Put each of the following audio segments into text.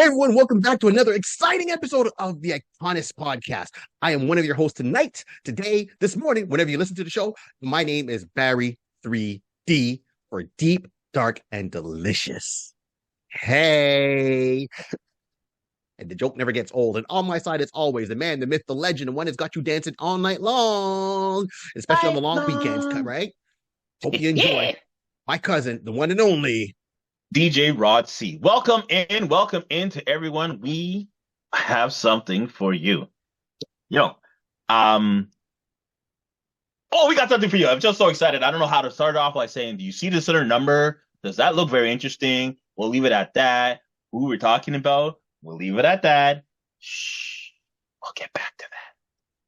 everyone, welcome back to another exciting episode of the Iconis podcast. I am one of your hosts tonight, today, this morning, whenever you listen to the show. My name is Barry 3D for Deep, Dark, and Delicious. Hey, and the joke never gets old. And on my side, it's always the man, the myth, the legend, the one that's got you dancing all night long, especially on the long weekends, right? Hope you enjoy. My cousin, the one and only DJ Rod C. Welcome in to everyone. We have something for you. We got something for you. I'm just so excited. I don't know how to start off by saying, do you see this other number? Does that look very interesting? We'll leave it at that. Who we're talking about? We'll leave it at that. Shh. We'll get back to that.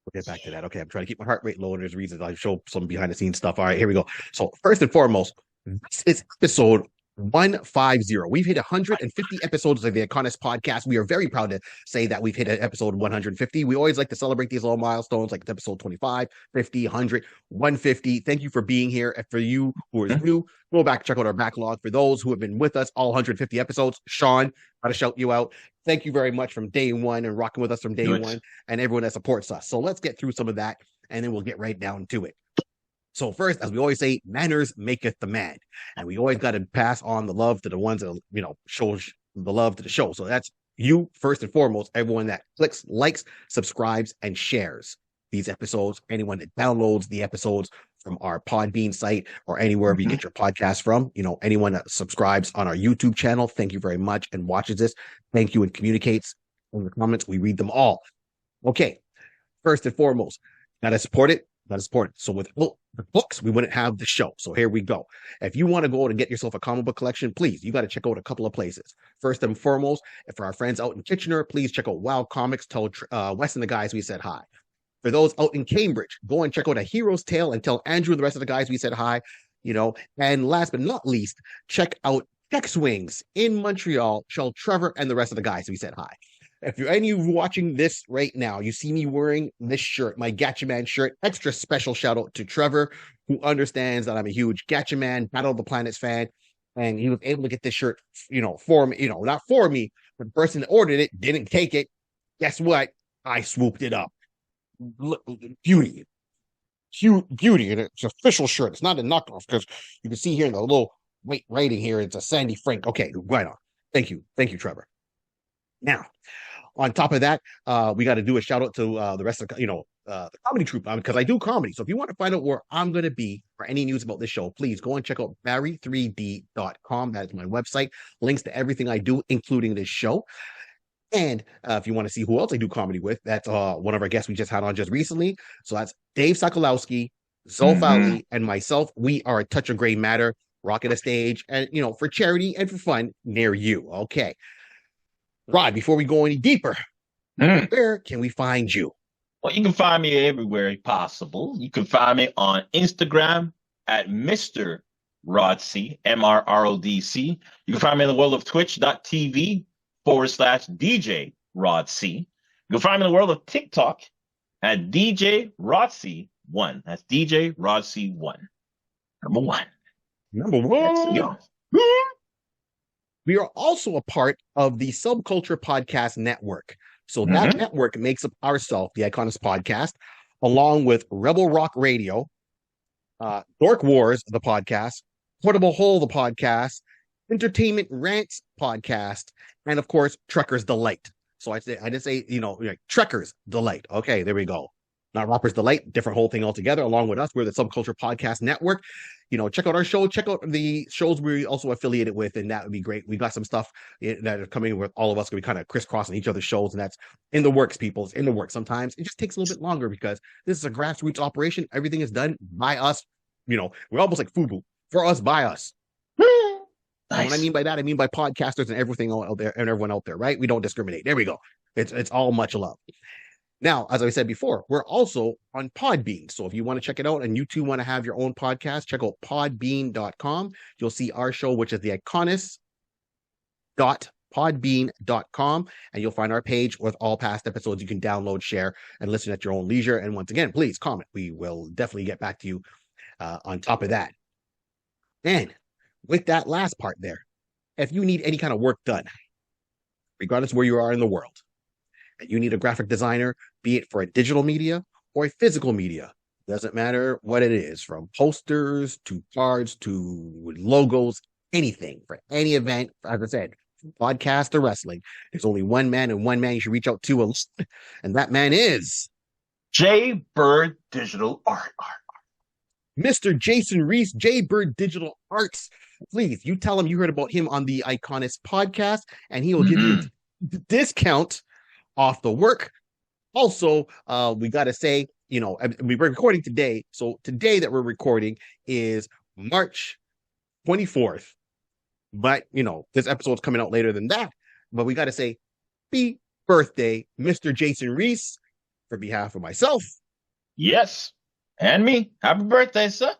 We'll get back to that. Okay, I'm trying to keep my heart rate low, and there's reasons I show some behind the scenes stuff. All right, here we go. So first and foremost, this is episode 150. We've hit 150 episodes of the Iconis podcast. We are very proud to say that we've hit episode 150. We always like to celebrate these little milestones, like episode 25, 50, 100, 150. Thank you for being here. And for you who are new, go back, check out our backlog. For those who have been with us all 150 episodes, Sean, gotta shout you out. Thank you very much from day one and rocking with us from day one, and everyone that supports us. So let's get through some of that, and then we'll get right down to it. So first, as we always say, manners maketh the man. And we always got to pass on the love to the ones that, show the love to the show. So that's you, first and foremost, everyone that clicks, likes, subscribes, and shares these episodes, anyone that downloads the episodes from our Podbean site or anywhere you get your podcast from, anyone that subscribes on our YouTube channel, thank you very much, and watches this, thank you, and communicates in the comments. We read them all. Okay, first and foremost, got to support it. So with the books, we wouldn't have the show. So here we go. If you want to go and get yourself a comic book collection, please, you got to check out a couple of places. First and foremost, for our friends out in Kitchener, please check out Wild Comics. Tell Wes and the guys we said hi. For those out in Cambridge, go and check out A Hero's Tale and tell Andrew and the rest of the guys we said hi. And last but not least, check out X Wings in Montreal. Tell Trevor and the rest of the guys we said hi. If you're any of you watching this right now, you see me wearing this shirt, my Gatchaman shirt. Extra special shout out to Trevor, who understands that I'm a huge Gatchaman, Battle of the Planets fan, and he was able to get this shirt, for me. Not for me, but the person that ordered it didn't take it. Guess what? I swooped it up. Beauty, and it's an official shirt. It's not a knockoff because you can see here in the little white writing here, it's a Sandy Frank. Okay, right on. Thank you, Trevor. Now, on top of that, we got to do a shout out to the rest of the comedy troupe, because I do comedy. So if you want to find out where I'm going to be for any news about this show, please go and check out barry3d.com. That is my website. Links to everything I do, including this show. And if you want to see who else I do comedy with, that's one of our guests we just had on just recently. So that's Dave Sokolowski, Zolf Ali, and myself. We are a Touch of Gray Matter, rocking a stage, and for charity and for fun near you. Okay. Rod, before we go any deeper, where can we find you? Well, you can find me everywhere possible. You can find me on Instagram at Mr. Rod C, MRRODC. You can find me in the world of twitch.tv/DJ Rod C. You can find me in the world of TikTok at DJ Rod C1. That's DJ Rod C1. Number one. Let's go. We are also a part of the Subculture Podcast Network. So that network makes up ourselves, the Iconis Podcast, along with Rebel Rock Radio, Dork Wars, the podcast, Portable Hole, the podcast, Entertainment Rants podcast, and of course, Trekker's Delight. So I did say, Trekker's Delight. Okay, there we go. Not Rapper's Delight, different whole thing altogether. Along with us, we're the Subculture Podcast Network. Check out our show. Check out the shows we're also affiliated with, and that would be great. We got some stuff that are coming with all of us. We kind of crisscrossing each other's shows, and that's in the works, people. It's in the works. Sometimes it just takes a little bit longer because this is a grassroots operation. Everything is done by us. We're almost like FUBU. For us, by us. Nice. What I mean by that, I mean by podcasters and everything out there and everyone out there, right? We don't discriminate. There we go. It's all much love. Now, as I said before, we're also on Podbean. So if you want to check it out and you too want to have your own podcast, check out podbean.com. You'll see our show, which is the Iconis.podbean.com. And you'll find our page with all past episodes you can download, share, and listen at your own leisure. And once again, please comment. We will definitely get back to you on top of that. And with that last part there, if you need any kind of work done, regardless of where you are in the world, and you need a graphic designer, be it for a digital media or a physical media, doesn't matter what it is, from posters to cards to logos, anything for any event, as I said, podcast or wrestling, there's only one man and one man you should reach out to, and that man is J Bird Digital Art. Mr. Jason Reese, J Bird Digital Arts. Please, you tell him you heard about him on the Iconist podcast, and he will give you a discount off the work. Also, we got to say, you know, we're recording today. So today that we're recording is March 24th. But, you know, this episode's coming out later than that. But we got to say, happy birthday, Mr. Jason Reese, for behalf of myself. Yes. And me. Happy birthday, sir.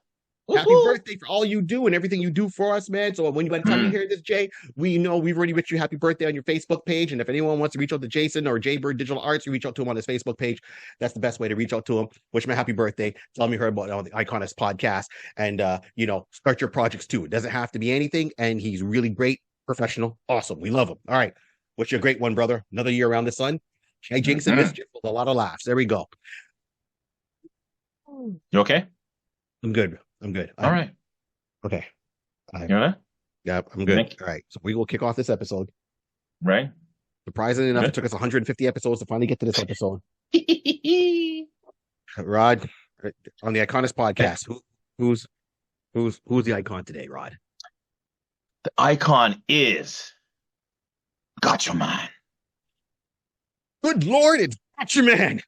Happy birthday for all you do and everything you do for us, man. So by the time you hear this, Jay, we know we've already wished you happy birthday on your Facebook page. And if anyone wants to reach out to Jason or Jaybird Digital Arts, you reach out to him on his Facebook page. That's the best way to reach out to him. Wish him a happy birthday. Tell him you heard about it on the Iconist podcast. And, you know, start your projects too. It doesn't have to be anything. And he's really great, professional, awesome. We love him. All right. Wish you a great one, brother. Another year around the sun. Hey, Jinx and Mischief with a lot of laughs. There we go. You okay? I'm good. All right. Okay. You know Yeah, I'm good. All right. So we will kick off this episode. Right. Surprisingly enough, it took us 150 episodes to finally get to this episode. Rod, on the Iconist podcast, who's the icon today, Rod? The icon is Gatchaman. Good Lord, it's Gatchaman.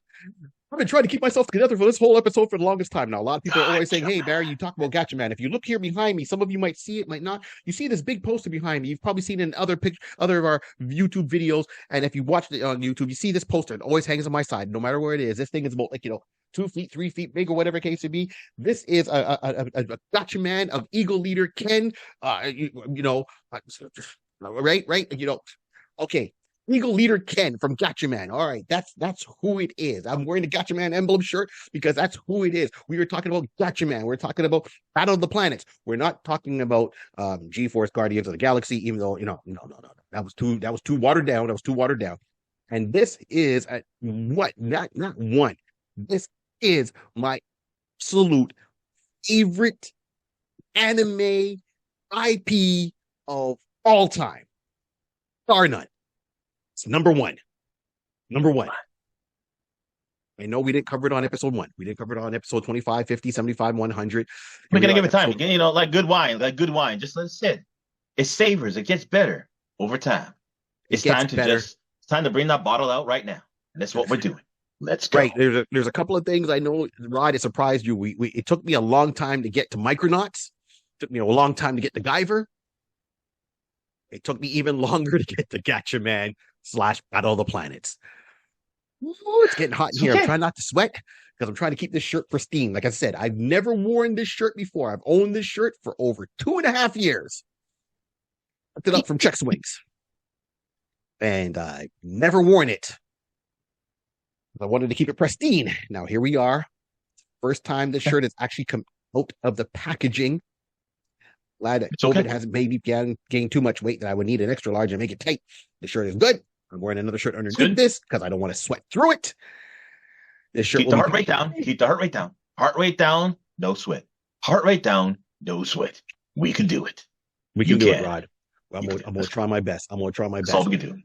I've been trying to keep myself together for this whole episode for the longest time now. A lot of people are always saying, hey, Barry, you talk about Gatchaman. If you look here behind me, some of you might see it, might not. You see this big poster behind me. You've probably seen it in other of our YouTube videos. And if you watched it on YouTube, you see this poster. It always hangs on my side, no matter where it is. This thing is about, like, 2 feet, 3 feet big, or whatever case it be. This is a Gatchaman of Eagle Leader Ken. Right? Okay. Eagle Leader Ken from Gatchaman. All right, that's who it is. I'm wearing the Gatchaman emblem shirt because that's who it is. We were talking about Gatchaman. We're talking about Battle of the Planets. We're not talking about G-Force Guardians of the Galaxy, even though, no. That was too watered down. And this is not one. This is my absolute favorite anime IP of all time. Bar none. It's number one. I know we didn't cover it on episode 1. We didn't cover it on episode 25, 50, 75, 100. We're going to give it time. Like good wine. Just let it sit. It savors. It gets better over time. It's time to bring that bottle out right now. And that's what we're doing. Let's go. Right. There's a couple of things I know, Rod, it surprised you. It took me a long time to get to Micronauts. It took me a long time to get to Guyver. It took me even longer to get to Gatchaman / Battle of the Planets. Ooh, it's getting hot in here. Okay. I'm trying not to sweat because I'm trying to keep this shirt pristine. Like I said, I've never worn this shirt before. I've owned this shirt for over 2.5 years. Picked it up from Check Swings. And I've never worn it. I wanted to keep it pristine. Now here we are. First time this shirt has actually come out of the packaging. Glad that COVID hasn't made me gain too much weight that I would need an extra large and make it tight. The shirt is good. I'm wearing another shirt underneath this because I don't want to sweat through it. This shirt Keep the heart rate down. Keep the heart rate down. Heart rate down, no sweat. Heart rate down, no sweat. We can do it. We can do it, Rod. I'm going to try my best. That's all we can do.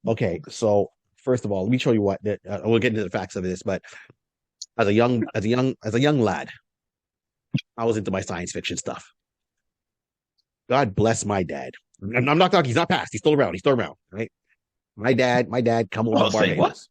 Okay, so first of all, let me show you what we'll get into the facts of this, but as a young lad, I was into my science fiction stuff. God bless my dad. I'm not talking, he's not passed, he's still around, right? My dad come over to Barbados.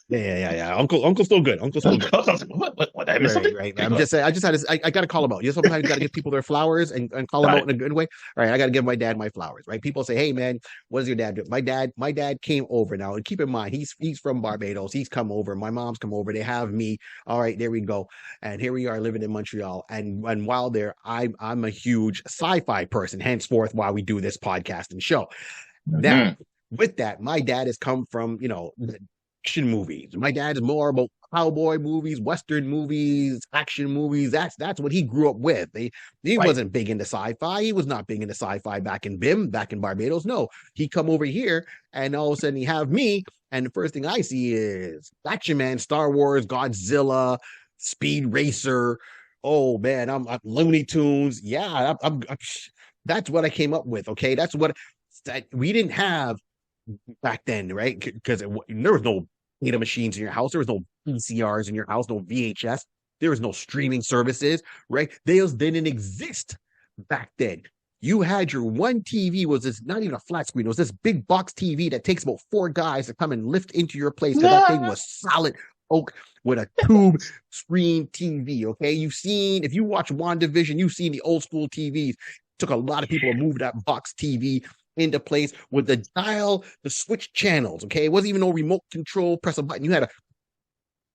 Yeah. Uncle's still good. Uncle's still good. What? I missed something? Right. I'm just saying. I got to call him out. Sometimes you got to give people their flowers and call them out in a good way. All right. I got to give my dad my flowers. Right. People say, "Hey, man, what does your dad do?" My dad came over now. And keep in mind, he's from Barbados. He's come over. My mom's come over. They have me. All right. There we go. And here we are living in Montreal. And while there, I'm a huge sci-fi person. Henceforth, while we do this podcast and show. Now, with that, my dad has come from action movies. My dad is more about cowboy movies, Western movies, action movies. That's what he grew up with. He Right. wasn't big into sci-fi. He was not big into sci-fi back in BIM, back in Barbados. No, he come over here and all of a sudden he have me. And the first thing I see is Gatchaman, Star Wars, Godzilla, Speed Racer. Oh man, I'm Looney Tunes. Yeah, that's what I came up with. Okay, that's what that we didn't have back then, right? Because there was no data machines in your house, there was no VCRs in your house, no VHS, there was no streaming services, right? Those didn't exist back then. You had your one TV, was this not even a flat screen, it was this big box TV that takes about 4 guys to come and lift into your place because that thing was solid oak with a tube screen TV. Okay, you've seen, if you watch WandaVision, you've seen the old school TVs. It took a lot of people to move that box TV into place with the dial, the switch channels. Okay, it wasn't even no remote control, press a button. You had to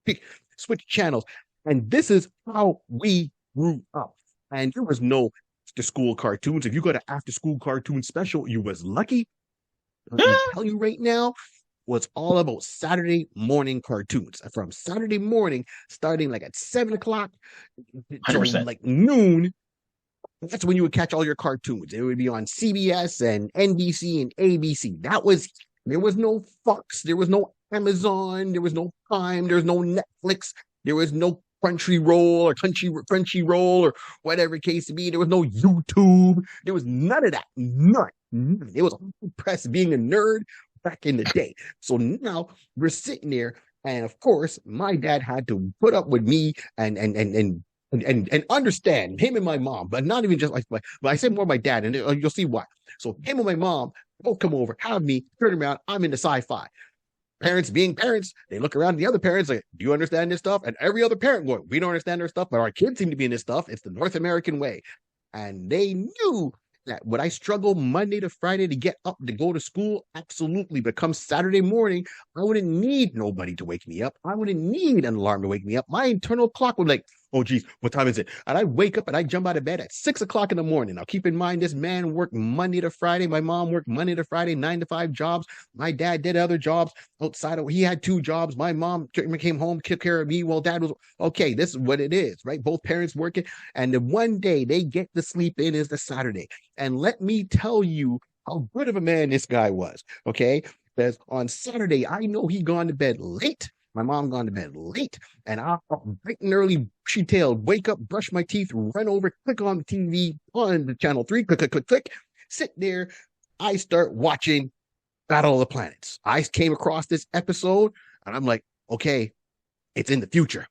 pick switch channels. And this is how we grew up. And there was no after school cartoons. If you got an after school cartoon special, you was lucky. Let me tell you right now, was all about Saturday morning cartoons. From Saturday morning, starting like at 7 o'clock till 100%. like noon. That's when you would catch all your cartoons. It would be on CBS and NBC and ABC. There was no Fox, there was no Amazon, there was no Prime, there was no Netflix, there was no Crunchyroll or whatever case to be. There was no YouTube. There was none of that. None. It was press being a nerd back in the day. So now we're sitting there, and of course, my dad had to put up with me and understand him and my mom, but not even just like, but I say more my dad, and you'll see why. So him and my mom both come over, have me, turn around, I'm into sci-fi. Parents being parents, they look around at the other parents like, do you understand this stuff? And every other parent going, we don't understand their stuff, but our kids seem to be in this stuff. It's the North American way. And they knew that would I struggle Monday to Friday to get up to go to school? Absolutely. But come Saturday morning, I wouldn't need nobody to wake me up. I wouldn't need an alarm to wake me up. My internal clock would like, oh geez, what time is it? And I wake up and I jump out of bed at 6 o'clock in the morning. Now keep in mind, this man worked Monday to Friday. My mom worked Monday to Friday, 9 to 5 jobs. My dad did other jobs outside of, he had 2 jobs. My mom came home, took care of me while dad was, okay, this is what it is, right? Both parents working. And the one day they get to sleep in is the Saturday. And let me tell you how good of a man this guy was, okay? Because on Saturday, I know he gone to bed late. My mom gone to bed late, and I'll bright and early, bushy-tailed, wake up, brush my teeth, run over, click on the TV, on the channel 3, click, click, click, click, sit there. I start watching Battle of the Planets. I came across this episode, and I'm like, okay, it's in the future.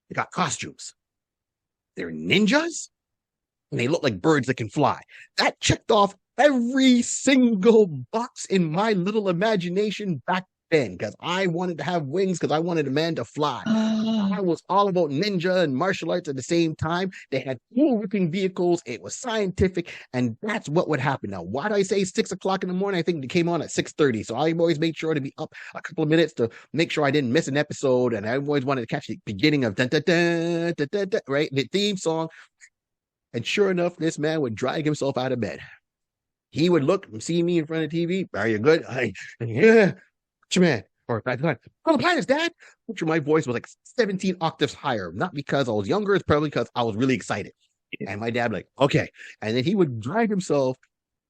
They got costumes. They're ninjas, and they look like birds that can fly. That checked off every single box in my little imagination back then, because I wanted to have wings, because I wanted a man to fly. I was all about ninja and martial arts at the same time. They had cool looking vehicles. It was scientific, and that's what would happen. Now, why do I say 6 o'clock in the morning? I think it came on at 6:30, so I always made sure to be up a couple of minutes to make sure I didn't miss an episode, and I always wanted to catch the beginning of dun, dun, dun, dun, dun, dun, right, the theme song. And sure enough, this man would drag himself out of bed. He would look and see me in front of the TV. Are you good? Yeah. Man, or on the planets, Dad. My voice was like 17 octaves higher, not because I was younger, it's probably because I was really excited. And my dad like, okay. And then he would drag himself,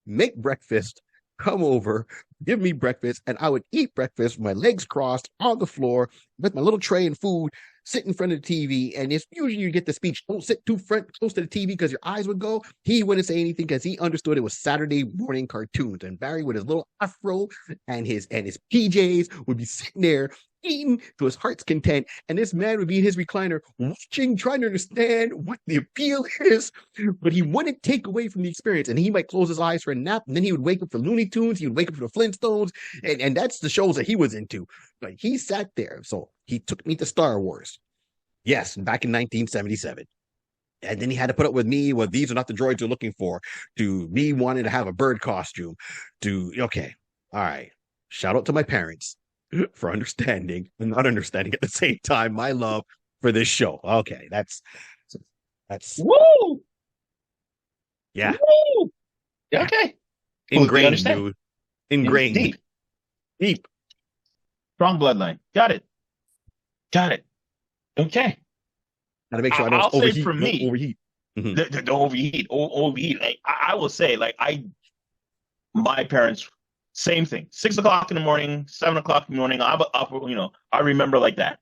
make breakfast, come over, give me breakfast, and I would eat breakfast with my legs crossed on the floor with my little tray and food, sit in front of the TV. And it's usually you get the speech, don't sit too close to the TV because your eyes would go. He wouldn't say anything because he understood it was Saturday morning cartoons. And Barry with his little afro and his PJs would be sitting there eating to his heart's content, and this man would be in his recliner watching, trying to understand what the appeal is, but he wouldn't take away from the experience. And he might close his eyes for a nap, and then he would wake up for Looney Tunes, he would wake up for the Flintstones, and that's the shows that he was into. But he sat there. So he took me to Star Wars, yes, back in 1977. And then he had to put up with me, well, these are not the droids you're looking for, to me wanting to have a bird costume, to, okay, all right, shout out to my parents for understanding and not understanding at the same time my love for this show. Okay, that's woo, yeah, woo. Okay, ingrained, dude, ingrained, deep, deep, strong bloodline. Got it. Got it. Okay. Gotta make sure I don't I'll say overheat. for Don't me, overheat. Mhm. the overheat, overheat. Like, I will say, like my parents, same thing. 6 o'clock in the morning, 7 o'clock in the morning. I'm up. I remember like that.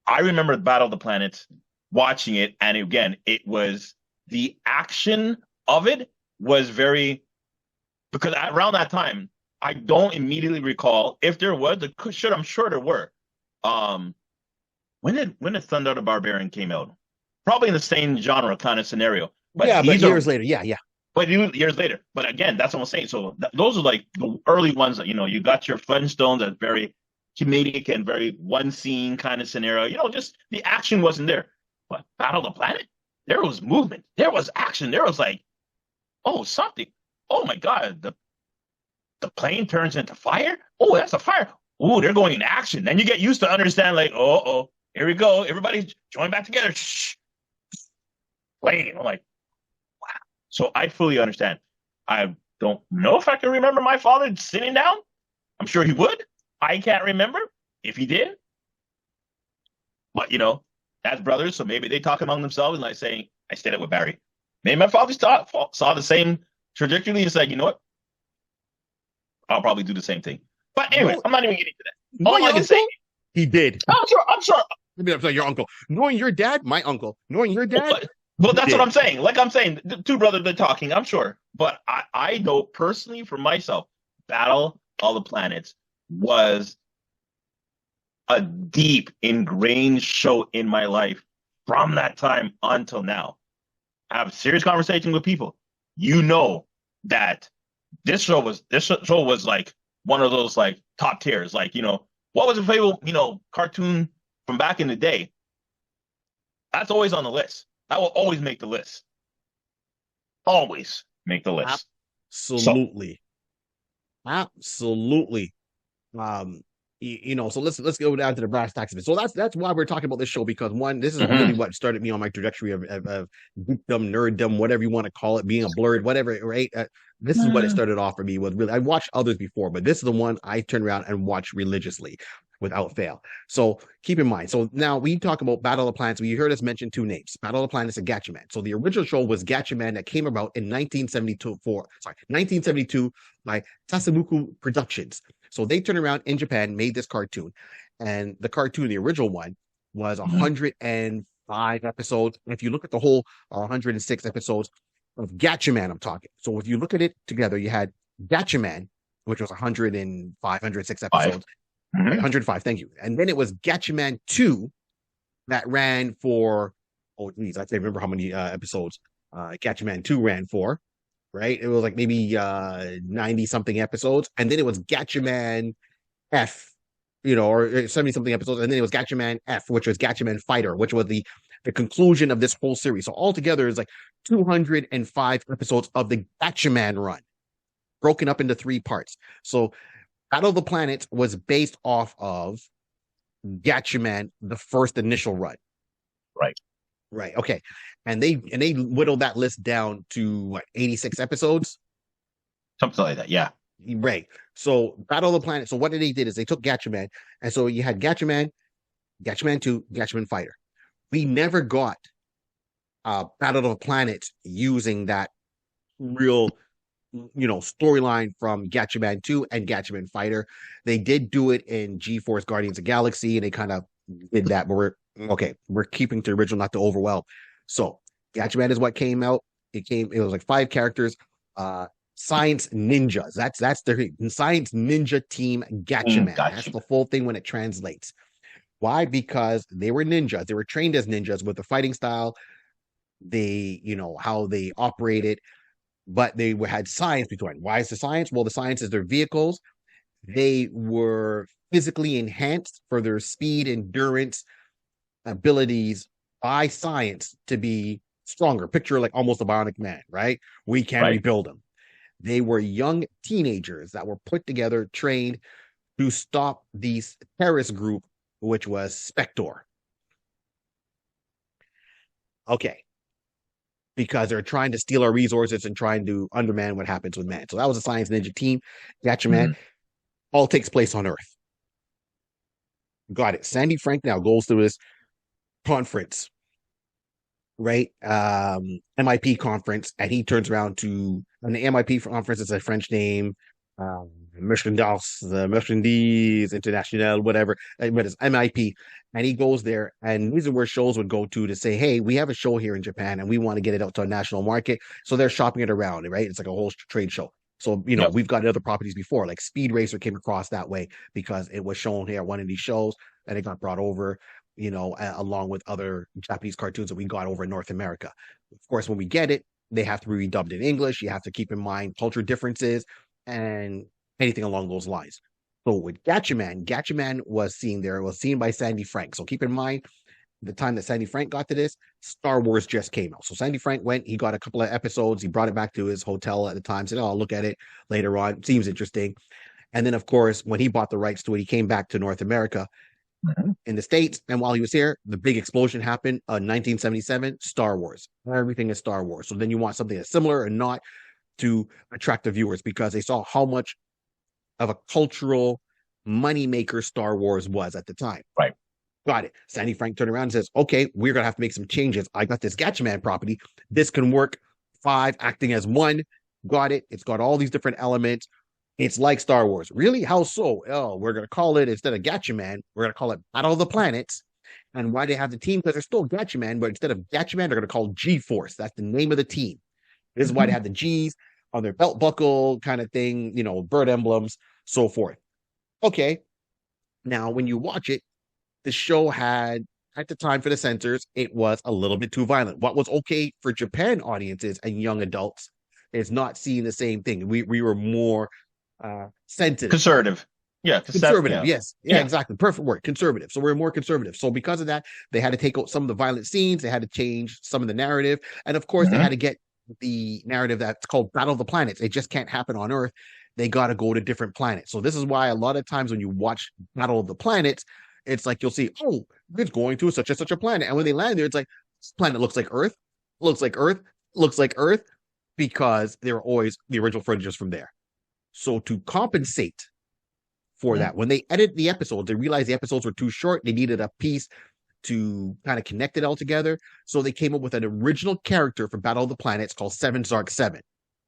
I remember Battle of the Planets, watching it, and again, it was the action of it was very because around that time, I don't immediately recall if there was. I'm sure there were. Um, when did Thunder the Barbarian came out? Probably in the same genre kind of scenario. But Yeah, but these are years later, yeah, yeah. but years later. But again, that's what I'm saying. So those are like the early ones that you got your Flintstones that's very comedic and very one scene kind of scenario. Just the action wasn't there. But Battle of the Planet, there was movement, there was action, there was like, oh, something. Oh my God, the plane turns into fire. Oh, that's a fire. Oh, they're going into action. Then you get used to understand, like, oh, here we go. Everybody join back together. Shh, plane. I'm like, so I fully understand. I don't know if I can remember my father sitting down. I'm sure he would. I can't remember if he did. But as brothers, so maybe they talk among themselves and like saying, I stayed up with Barry. Maybe my father saw the same trajectory and said, you know what? I'll probably do the same thing. But anyway, No, I'm not even getting to that. no, All I your can uncle? say, He did. I'm sure. I mean, I'm sorry, your uncle. Knowing your dad, my uncle. Knowing your dad, Well, he that's what did. I'm saying. Like I'm saying, the two brothers are talking, I'm sure. But I know personally for myself, Battle of the Planets was a deep ingrained show in my life from that time until now. I have a serious conversation with people. You know that this show was like one of those like top tiers. Like, what was your favorite, cartoon from back in the day? That's always on the list. That will always make the list. Always make the list. So, Absolutely. Absolutely. Um, so let's go down to the brass tacks of it. So that's why we're talking about this show, because one, this is really mhm. what started me on my trajectory of geekdom, nerddom, whatever you want to call it, being a blurred, whatever, right? This is what it started off for me. Was really, I watched others before, but this is the one I turned around and watched religiously without fail. So keep in mind. So now we talk about Battle of the Planets. We heard us mention two names, Battle of the Planets and Gatchaman. So the original show was Gatchaman that came about in 1972 by Tasamuku Productions. So they turned around in Japan, made this cartoon, and the cartoon, the original one, was Mhm. 105 episodes. And if you look at the whole 106 episodes of Gatchaman, I'm talking. So if you look at it together, you had Gatchaman, which was 105, 106 Five. episodes, right? Mhm. 105, thank you. And then it was Gatchaman 2 that ran for, oh, geez, I can't remember how many episodes Gatchaman 2 ran for, right? It was like maybe 90 something episodes. And then it was Gatchaman F, or 70 something episodes. And then it was Gatchaman F, which was Gatchaman Fighter, which was the conclusion of this whole series. So altogether, it's like 205 episodes of the Gatchaman run, broken up into three parts. So Battle of the Planets was based off of Gatchaman, the first initial run. Right. Right. Okay. And they whittled that list down to what, 86 episodes. Something like that. Yeah. Right. So Battle of the Planet. So what they did is they took Gatchaman, and so you had Gatchaman, Gatchaman 2, Gatchaman Fighter. We never got Battle of the Planet using that real, storyline from Gatchaman 2 and Gatchaman Fighter. They did do it in G-Force Guardians of Galaxy, and they kind of did that, but we're keeping to the original, not to overwhelm. So Gatchaman is what came out. It was like 5 characters. Science Ninjas. That's their Science Ninja Team Gatchaman. Got That's you. the full thing when it translates. Why? Because they were ninjas. They were trained as ninjas with the fighting style. How they operated, but they had science between. Why is the science? Well, the science is their vehicles. They were physically enhanced for their speed, endurance, abilities by science to be stronger. Picture like almost a bionic man, right? We can Right. rebuild them. They were young teenagers that were put together, trained to stop this terrorist group, which was Spector. Okay. Because they're trying to steal our resources and trying to undermine what happens with man. So that was a Science Ninja Team. Gatchaman. Mhm. All takes place on Earth. got it. Sandy Frank now goes to this conference, right? MIP conference, and he turns around to, and the MIP conference is a French name, the Merchandise International, whatever, but it's MIP. And he goes there, and these are where shows would go to say, hey, we have a show here in Japan and we want to get it out to a national market. So they're shopping it around, right? It's like a whole trade show. So, Yep. we've got other properties before, like Speed Racer came across that way because it was shown here at one of these shows and it got brought over, along with other Japanese cartoons that we got over in North America. Of course, when we get it, they have to be redubbed in English. You have to keep in mind culture differences and anything along those lines. So with Gatchaman was seen by Sandy Frank. So keep in mind, the time that Sandy Frank got to this, Star Wars just came out. So Sandy Frank went, he got a couple of episodes, he brought it back to his hotel at the time, said, oh, I'll look at it later on. Seems interesting. And then, of course, when he bought the rights to it, he came back to North America in the States. And while he was here, the big explosion happened in 1977, Star Wars. Everything is Star Wars. So then you want something that's similar and not to attract the viewers because they saw how much of a cultural moneymaker Star Wars was at the time. Right. Got it. Sandy Frank turned around and says, okay, we're going to have to make some changes. I got this Gatchaman property. This can work 5 acting as 1. Got it. It's got all these different elements. It's like Star Wars. Really? How so? Oh, we're going to call it, instead of Gatchaman, we're going to call it Battle of the Planets. And why they have the team? Because they're still Gatchaman, but instead of Gatchaman, they're going to call G-Force. That's the name of the team. This is why they have the G's on their belt buckle kind of thing, bird emblems, so forth. Okay. Now, when you watch it, the show had, at the time for the censors, it was a little bit too violent. What was okay for Japan audiences and young adults is not seeing the same thing. We were more sensitive. Conservative. Yeah. Conservative, yes. Yeah, exactly. Perfect word. Conservative. So we're more conservative. So because of that, they had to take out some of the violent scenes. They had to change some of the narrative. And of course, they had to get the narrative that's called Battle of the Planets. It just can't happen on Earth. They got to go to different planets. So this is why a lot of times when you watch Battle of the Planets, it's like you'll see, oh, it's going to such and such a planet. And when they land there, it's like, this planet looks like Earth, looks like Earth, looks like Earth, because they were always the original footage is from there. So to compensate for that, when they edited the episodes, they realized the episodes were too short. They needed a piece to kind of connect it all together. So they came up with an original character for Battle of the Planets called 7 Zark 7.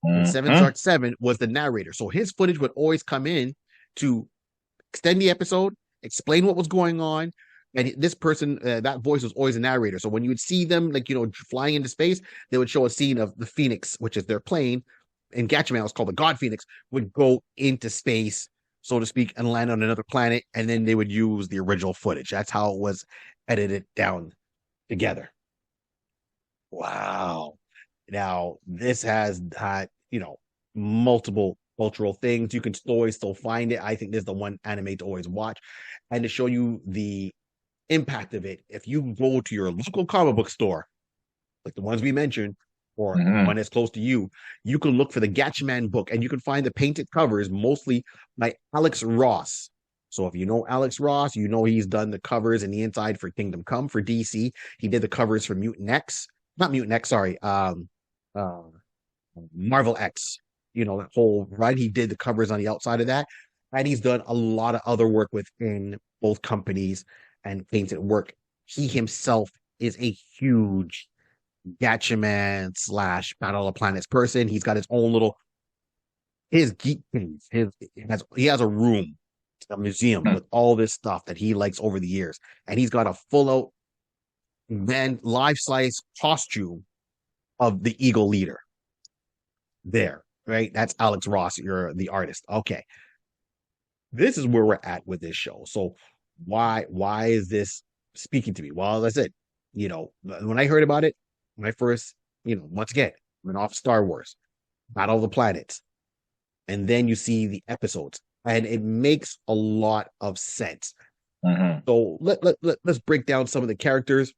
And 7 Zark 7 was the narrator. So his footage would always come in to extend the episode, explain what was going on. And this person, that voice was always a narrator. So when you would see them, flying into space, they would show a scene of the Phoenix, which is their plane. In Gatchaman, it was called the God Phoenix, would go into space, so to speak, and land on another planet. And then they would use the original footage. That's how it was edited down together. Wow. Now, this has had, multiple cultural things. You can always still find it. I think this is the one anime to always watch. And to show you the impact of it, if you go to your local comic book store, like the ones we mentioned, or one that's close to you, you can look for the Gatchaman book, and you can find the painted covers mostly by Alex Ross. So if you know Alex Ross, he's done the covers and the inside for Kingdom Come for DC. He did the covers for Marvel X. That whole run. He did the covers on the outside of that, and he's done a lot of other work within both companies and painted work. He himself is a huge Gatchaman / Battle of Planets person. He's got his own little geek things. He has a room, a museum with all this stuff that he likes over the years, and he's got a full out life-size costume of the Eagle Leader. There, right? That's Alex Ross. You're the artist. Okay, this is where we're at with this show. So why is this speaking to me? Well, that's it. When I heard about it, when I first, once again, went off Star Wars, Battle of the Planets, and then you see the episodes, and it makes a lot of sense. So let's break down some of the characters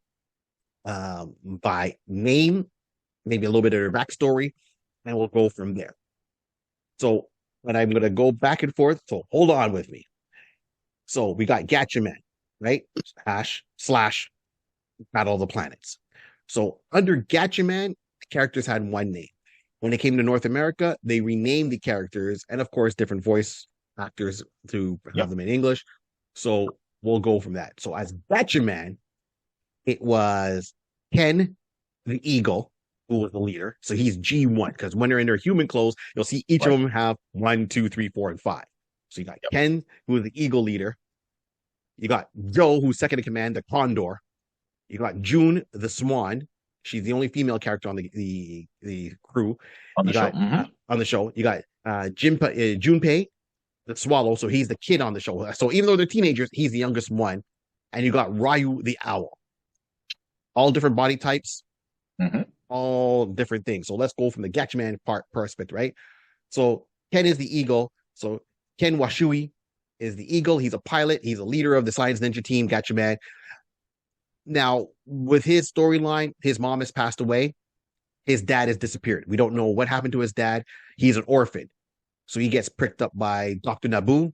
by name, maybe a little bit of their backstory, and we'll go from there. So, and I'm going to go back and forth, so hold on with me. So we got Gatchaman, right? / Battle of the Planets. So under Gatchaman, the characters had one name. When they came to North America, they renamed the characters, and of course, different voice actors to have them in English. So we'll go from that. So as Gatchaman, it was Ken the Eagle, who was the leader. So he's G1, because when they're in their human clothes, you'll see each of them have 1, 2, 3, 4, and 5. So you got Ken, who is the Eagle leader. You got Joe, who's second in command, the Condor. You got June, the Swan. She's the only female character on the crew. On the show. On the show. You got Junpei, the Swallow. So he's the kid on the show. So even though they're teenagers, he's the youngest one. And you got Ryu, the Owl. All different body types. All different things. So let's go from the Gatchaman perspective, right? So Ken is the Eagle. So Ken Washui is the Eagle. He's a pilot. He's a leader of the Science Ninja team, Gatchaman. Now, with his storyline, his mom has passed away. His dad has disappeared. We don't know what happened to his dad. He's an orphan. So he gets picked up by Dr. Naboo,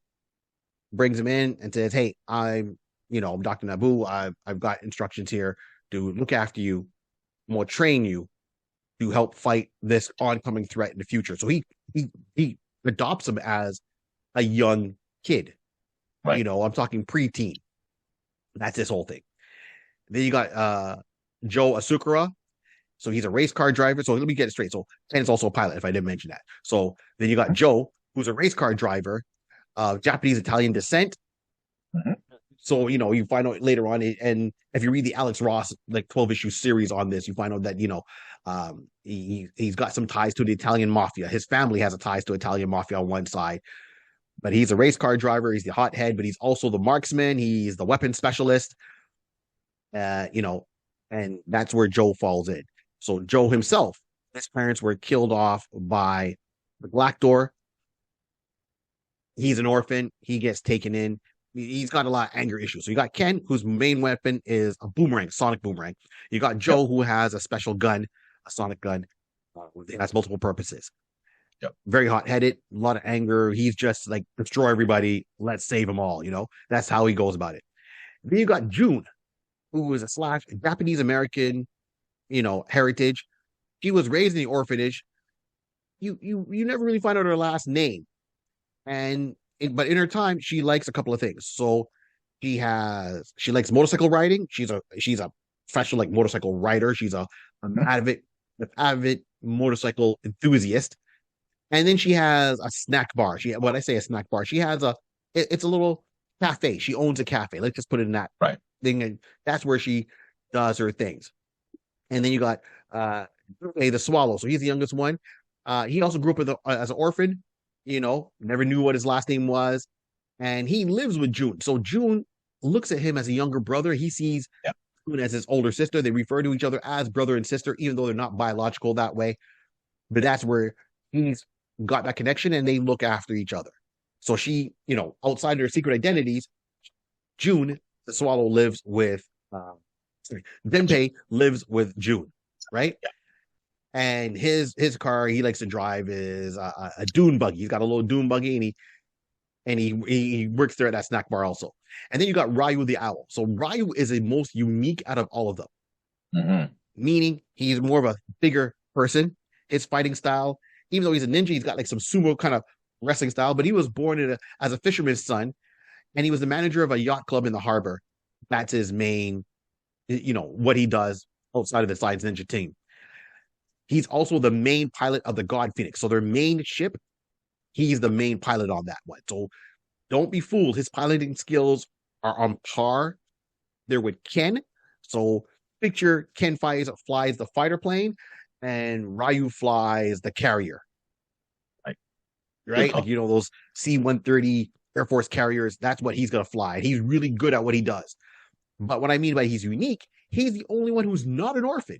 brings him in and says, hey, I'm Dr. Naboo. I've got instructions here to look after you. I'm going to train you to help fight this oncoming threat in the future. So he adopts him as a young kid. Right. I'm talking preteen. That's this whole thing. Then you got Joe Asukura. So he's a race car driver. So let me get it straight. So Ken is also a pilot, if I didn't mention that. So then you got Joe, who's a race car driver of Japanese Italian descent. So, you find out later on, and if you read the Alex Ross, 12-issue series on this, you find out that, he's got some ties to the Italian mafia. His family has a ties to Italian mafia on one side. But he's a race car driver. He's the hothead, but he's also the marksman. He's the weapon specialist. And that's where Joe falls in. So Joe himself, his parents were killed off by the Black Door. He's an orphan. He gets taken in. He's got a lot of anger issues. So you got Ken, whose main weapon is a boomerang, sonic boomerang. You got Joe, who has a special gun, a sonic gun. It has multiple purposes. Very hot-headed, a lot of anger. He's just destroy everybody. Let's save them all. That's how he goes about it. Then you got June, who is a Japanese American, heritage. She was raised in the orphanage. You never really find out her last name, but in her time, she likes a couple of things. So she likes motorcycle riding. She's a professional motorcycle rider. She's an avid motorcycle enthusiast. And then she has a snack bar. When I say a snack bar, she has it's a little cafe. She owns a cafe. Let's just put it in that thing. And that's where she does her things. And then you got the Swallow. So he's the youngest one. He also grew up as an orphan, never knew what his last name was. And he lives with June. So June looks at him as a younger brother. He sees June as his older sister. They refer to each other as brother and sister, even though they're not biological that way. But that's where he's got that connection, and they look after each other. So she, outside their secret identities, June, the Swallow, lives with Denpei lives with June, right? And his car he likes to drive is a dune buggy. He's got a little dune buggy, and he works there at that snack bar also. And then you got Ryu the Owl. So Ryu is the most unique out of all of them, meaning he's more of a bigger person. His fighting style, even though he's a ninja, he's got some sumo kind of wrestling style. But he was born as a fisherman's son, and he was the manager of a yacht club in the harbor. That's his main, what he does outside of the Science Ninja team. He's also the main pilot of the God Phoenix. So their main ship, he's the main pilot on that one. So don't be fooled. His piloting skills are on par. They're with Ken. So picture Ken flies the fighter plane, and Ryu flies the carrier. Right? Those C-130 Air Force carriers, that's what he's going to fly. And he's really good at what he does. But what I mean by he's unique, he's the only one who's not an orphan.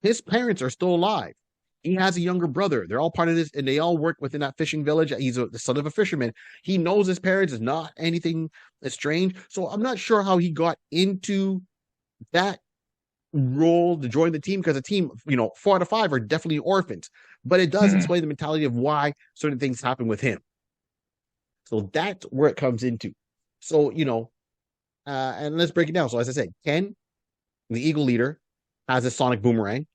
His parents are still alive. He has a younger brother. They're all part of this, and they all work within that fishing village. He's the son of a fisherman. He knows his parents is not anything strange. So I'm not sure how he got into that role to join the team, because the team, 4 out of 5 are definitely orphans. But it does explain the mentality of why certain things happen with him. So that's where it comes into. So, and let's break it down. So as I said, Ken, the Eagle leader, has a sonic boomerang.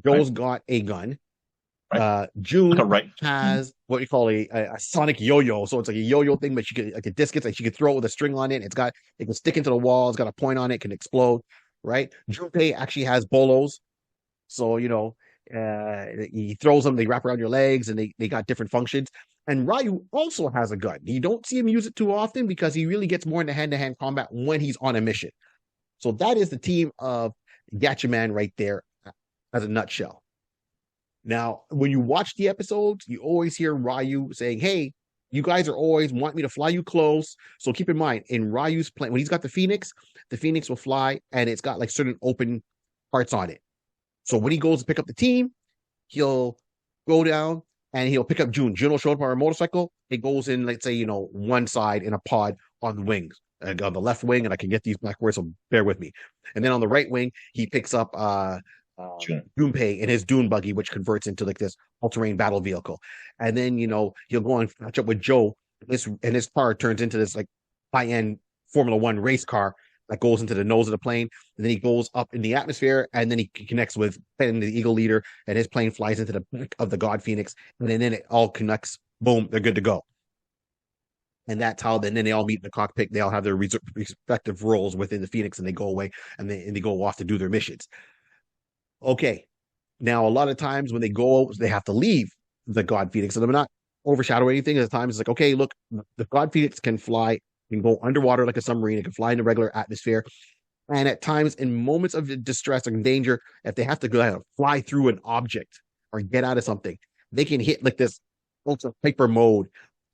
Joel's got a gun. June Right. has what you call a sonic yo-yo. So it's like a yo-yo thing, but she could like a discus, and she could throw it with a string on it. It can stick into the wall, it's got a point on it, can explode, right? Junpei actually has bolos. So, he throws them, they wrap around your legs, and they got different functions. And Ryu also has a gun. You don't see him use it too often because he really gets more into hand-to-hand combat when he's on a mission. So that is the team of Gatchaman right there as a nutshell. Now, when you watch the episodes, you always hear Ryu saying, "Hey, you guys are always want me to fly you close." So keep in mind, in Ryu's plane, when he's got the Phoenix will fly, and it's got like certain open parts on it. So when he goes to pick up the team, he'll go down and he'll pick up June. June will show up on a motorcycle. It goes in, let's say, one side in a pod on the wings, on the left wing, and I can get these backwards, so bear with me. And then on the right wing, he picks up Junpei in his dune buggy, which converts into like this all-terrain battle vehicle. And then, he'll go and catch up with Joe. His car turns into this like high-end Formula One race car that goes into the nose of the plane, and then he goes up in the atmosphere, and then he connects with Ben, the Eagle Leader, and his plane flies into the back of the God Phoenix, and then it all connects. Boom, they're good to go. And that's how then they all meet in the cockpit. They all have their respective roles within the Phoenix, and they go away, and they go off to do their missions. Okay, now a lot of times when they go, they have to leave the God Phoenix, and I'm not overshadowing anything. At times it's like, okay, look, the God Phoenix can fly, can go underwater like a submarine, it can fly in the regular atmosphere. And at times, in moments of distress or danger, if they have to go fly through an object or get out of something, they can hit like this ultra hyper mode.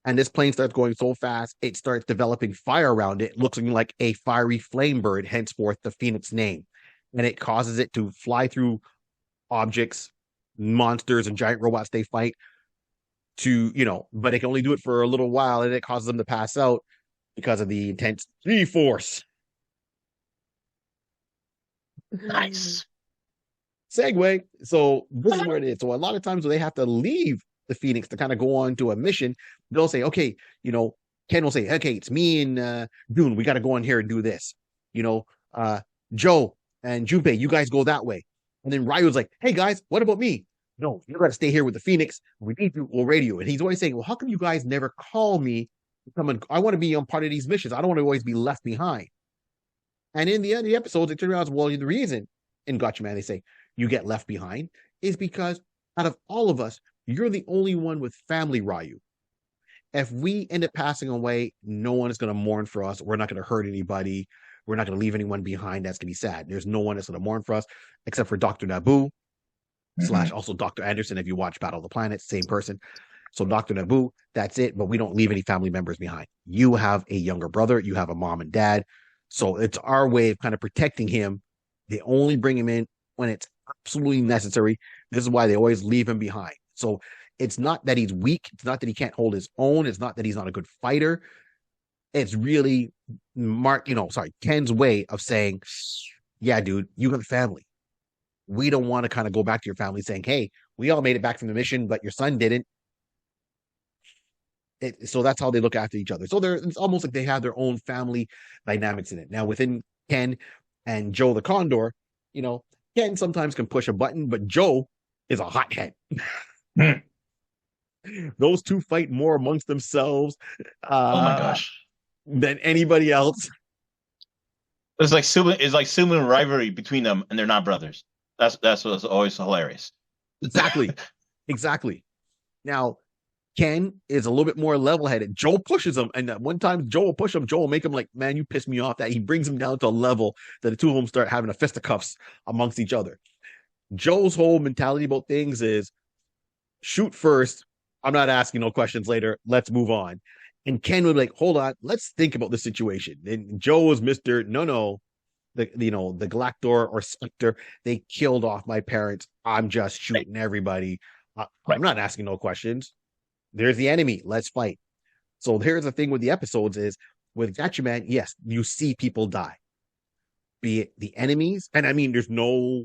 And this plane starts going so fast, it starts developing fire around it, looking like a fiery flame bird, henceforth the Phoenix name. And it causes it to fly through objects, monsters, and giant robots they fight but it can only do it for a little while, and it causes them to pass out because of the intense G-force. Nice. Segue. So this is where it is. So a lot of times when they have to leave the Phoenix to kind of go on to a mission, they'll say, okay, Ken will say, okay, it's me and Dune. We got to go on here and do this. Joe and Junpei, you guys go that way. And then Ryu's like, hey guys, what about me? No, you got to stay here with the Phoenix. We need you. We'll radio. And he's always saying, well, how come you guys never call me? I want to be on part of these missions. I don't want to always be left behind. And in the end of the episodes, it turns out, well, the reason in Gatchaman they say you get left behind is because out of all of us, you're the only one with family, Ryu. If we end up passing away, no one is going to mourn for us. We're not going to hurt anybody. We're not going to leave anyone behind. That's going to be sad. There's no one that's going to mourn for us except for Dr. Naboo / also Dr. Anderson. If you watch Battle of the Planets, same person. So Dr. Naboo, that's it. But we don't leave any family members behind. You have a younger brother. You have a mom and dad. So it's our way of kind of protecting him. They only bring him in when it's absolutely necessary. This is why they always leave him behind. So it's not that he's weak. It's not that he can't hold his own. It's not that he's not a good fighter. It's really Ken's way of saying, yeah, dude, you have a family. We don't want to kind of go back to your family saying, hey, we all made it back from the mission, but your son didn't. So that's how they look after each other. So it's almost like they have their own family dynamics in it. Now, within Ken and Joe the Condor, Ken sometimes can push a button, but Joe is a hothead. Those two fight more amongst themselves. Oh my gosh. Than anybody else. It's like sibling rivalry between them, and they're not brothers. That's what's always hilarious. Exactly. Now, Ken is a little bit more level-headed. Joe pushes him, and one time Joe will push him. Joe will make him like, man, you pissed me off. That he brings him down to a level that the two of them start having a fisticuffs amongst each other. Joe's whole mentality about things is shoot first. I'm not asking no questions later. Let's move on. And Ken would be like, hold on, let's think about the situation. And Joe was Mr. No, the Galactor or Spectre, they killed off my parents. I'm just shooting everybody. I'm not asking no questions. There's the enemy. Let's fight. So here's the thing with the episodes is with Gatchaman, yes, you see people die. Be it the enemies, and I mean, there's no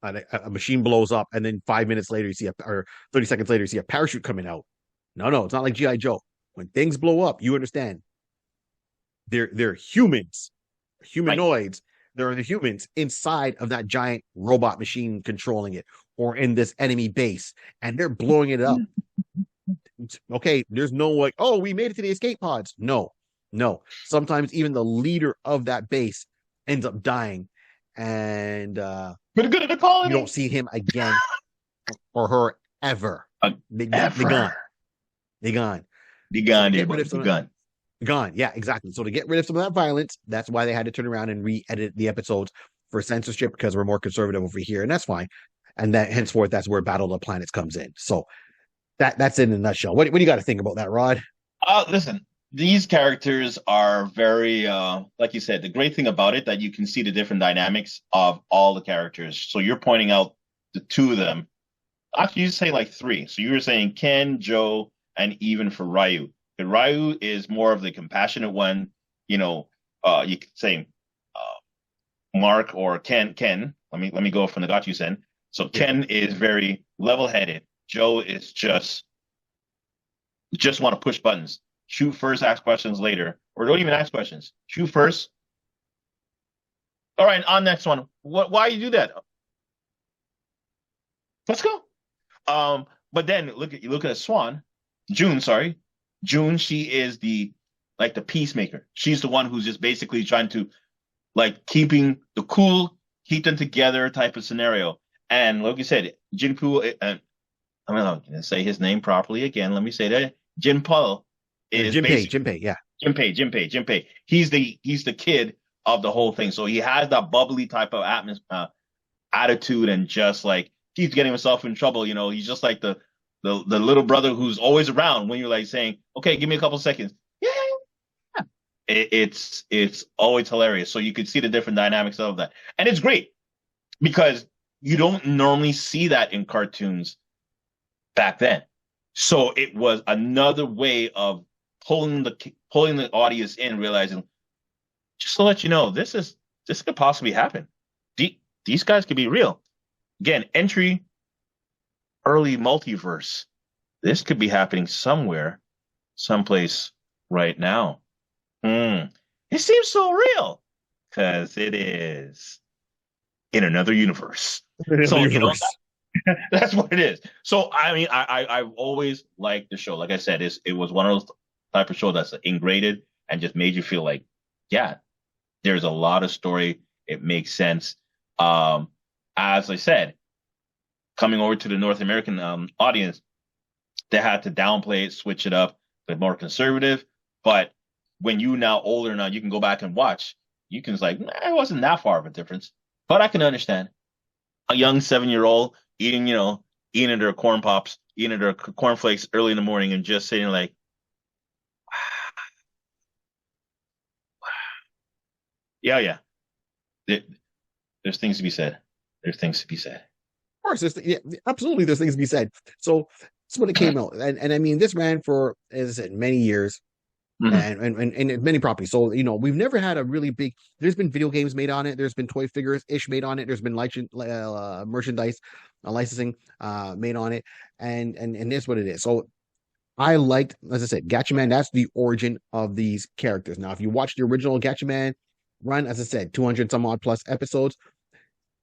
a machine blows up, and then 5 minutes later, or 30 seconds later, you see a parachute coming out. No, it's not like G.I. Joe. When things blow up, you understand. They're humans, humanoids there are the humans inside of that giant robot machine controlling it, or in this enemy base, and they're blowing it up. Okay, there's no like, oh, we made it to the escape pods. No, no. Sometimes even the leader of that base ends up dying, and We're good at the colony. you don't see him again or her ever. They're gone. They're gone. They're gone, they're gone. Gone. Yeah, exactly. So to get rid of some of that violence, that's why they had to turn around and re-edit the episodes for censorship, because we're more conservative over here, and that's fine. And that henceforth, that's where Battle of the Planets comes in. So that's in a nutshell. What do you got to think about that, Rod? Listen, these characters are very, like you said, the great thing about it that you can see the different dynamics of all the characters. So you're pointing out the two of them. Actually, you say like three. So you were saying Ken, Joe, and even for Ryu. But Ryu is more of the compassionate one. You could say Mark or Ken. Let me go from the Gatchaman. So Ken is very level-headed. Joe is just want to push buttons. Shoot first, ask questions later. Or don't even ask questions. Shoot first. All right, on next one. Why you do that? Let's go. But then you look at Swan. June, sorry. June, she is the peacemaker. She's the one who's just basically trying to keeping the cool, keep them together type of scenario. And like you said, Jinpoo, I'm going to say his name properly again. Let me say that. Jinpoo is Jinpei, yeah. Jinpei. He's the kid of the whole thing. So he has that bubbly type of attitude, and just he's getting himself in trouble. He's just like the little brother who's always around when you're saying, okay, give me a couple seconds. Yeah. It's always hilarious. So you could see the different dynamics of that. And it's great because you don't normally see that in cartoons back then. So it was another way of pulling the audience in, realizing, just to let you know, this could possibly happen. These guys could be real. Again, entry, early multiverse. This could be happening somewhere, someplace right now. It seems so real because it is in another universe. That's what it is. So, I mean, I've always liked the show. Like I said, it was one of those type of show that's ingrained and just made you feel like, yeah, there's a lot of story. It makes sense. As I said, coming over to the North American audience, they had to downplay it, switch it up, bit more conservative. But when you now older now, you can go back and watch. You can it wasn't that far of a difference. But I can understand a young 7-year-old eating their corn pops, eating their cornflakes early in the morning, and just sitting wow. Yeah. There's things to be said. Of course, absolutely, there's things to be said. So that's when it came out, and I mean, this ran for, as I said, many years, and many properties. So we've never had a really big. There's been video games made on it. There's been toy figures made on it. There's been merchandise, licensing made on it, and that's what it is. So I liked, as I said, Gatchaman. That's the origin of these characters. Now, if you watch the original Gatchaman run, as I said, 200 some odd plus episodes.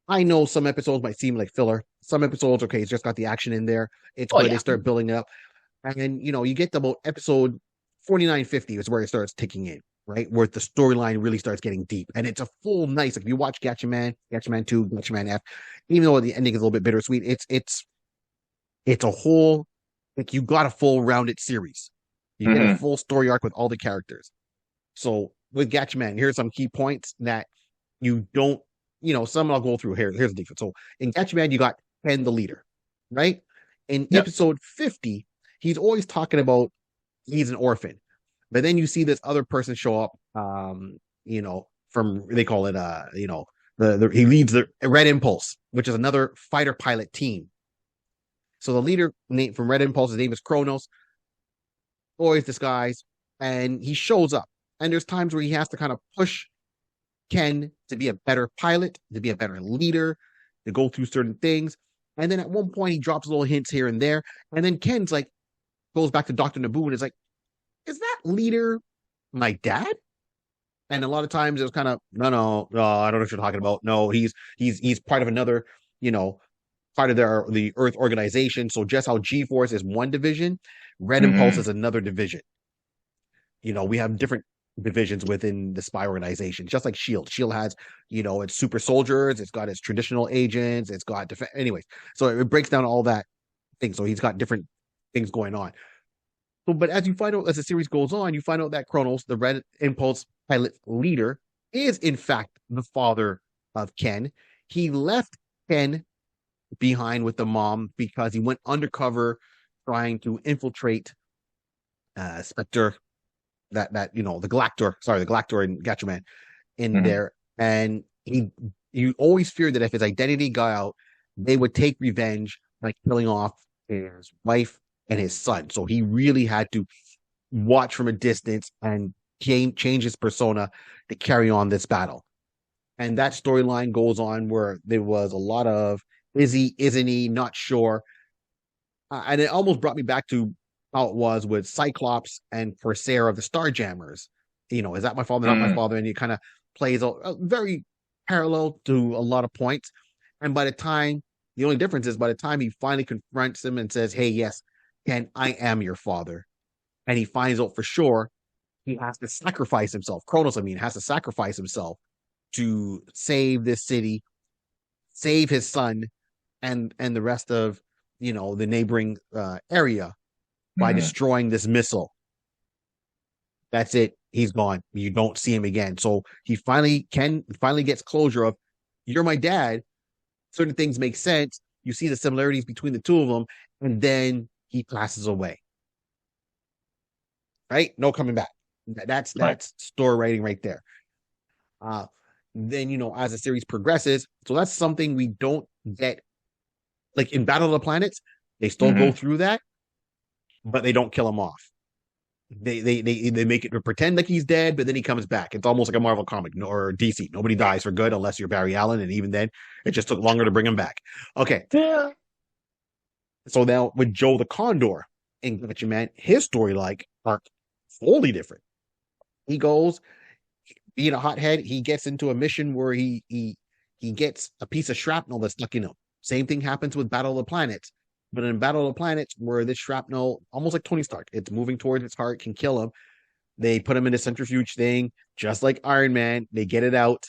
I know some episodes might seem like filler. Some episodes, okay, it's just got the action in there. It's where they start building it up. And, you get to about episode 49-50 is where it starts ticking in, right? Where the storyline really starts getting deep. And it's a full nice, if you watch Gatchaman 2, Gatchaman F, even though the ending is a little bit bittersweet, it's a whole, you got a full rounded series. You get a full story arc with all the characters. So with Gatchaman, here's some key points that you don't, some I'll go through here. Here's the difference. So in Gatchaman, you got Ken the leader, right? In episode 50, he's always talking about he's an orphan. But then you see this other person show up, from, they call it, he leads the Red Impulse, which is another fighter pilot team. So the leader from Red Impulse, his name is Kronos, always disguised, and he shows up. And there's times where he has to kind of push Ken to be a better pilot, to be a better leader, to go through certain things. And then at one point he drops little hints here and there. And then Ken's goes back to Dr. Naboo and is like, is that leader my dad? And a lot of times it was kind of no, I don't know what you're talking about. No, he's part of another, you know, part of the Earth organization. So just how G Force is one division, Red Impulse Mm-hmm. is another division. We have different divisions within the spy organization, just like Shield. Shield has, its super soldiers, it's got its traditional agents, it's got anyways. So it breaks down all that thing. So he's got different things going on. So, but as you find out as the series goes on, you find out that Kronos, the Red Impulse pilot leader, is in fact the father of Ken. He left Ken behind with the mom because he went undercover trying to infiltrate Spectre, the Galactor and Gatchaman in Mm-hmm. there, and you always feared that if his identity got out, they would take revenge by killing off his wife and his son. So he really had to watch from a distance and change his persona to carry on this battle. And that storyline goes on where there was a lot of is he, isn't he, not sure. And it almost brought me back to how it was with Cyclops and Corsair of the Starjammers. Is that my father, not my Mm-hmm. father? And it kind of plays a very parallel to a lot of points. And the only difference is by the time he finally confronts him and says, hey, yes, Ken, I am your father. And he finds out for sure he has to sacrifice himself. Kronos, has to sacrifice himself to save this city, save his son, and the rest of the neighboring area by Mm-hmm. destroying this missile. That's it. He's gone. You don't see him again. So he finally gets closure of you're my dad. Certain things make sense. You see the similarities between the two of them, and then he passes away. Right? No coming back. That's Right. story writing right there. Uh, then as the series progresses, so that's something we don't get. Like in Battle of the Planets, they still go Mm-hmm. through that, but they don't kill him off. They make it to pretend like he's dead, but then he comes back. It's almost like a Marvel comic or DC. Nobody dies for good unless you're Barry Allen, and even then, it just took longer to bring him back. Okay, Yeah. so now with Joe the Condor in Gatchaman, his story arc wholly different. He goes being a hothead. He gets into a mission where he gets a piece of shrapnel that's stuck in him. Same thing happens with Battle of the Planets. But in Battle of the Planets, where this shrapnel, almost like Tony Stark, it's moving towards his heart, can kill him. They put him in a centrifuge thing, just like Iron Man. They get it out,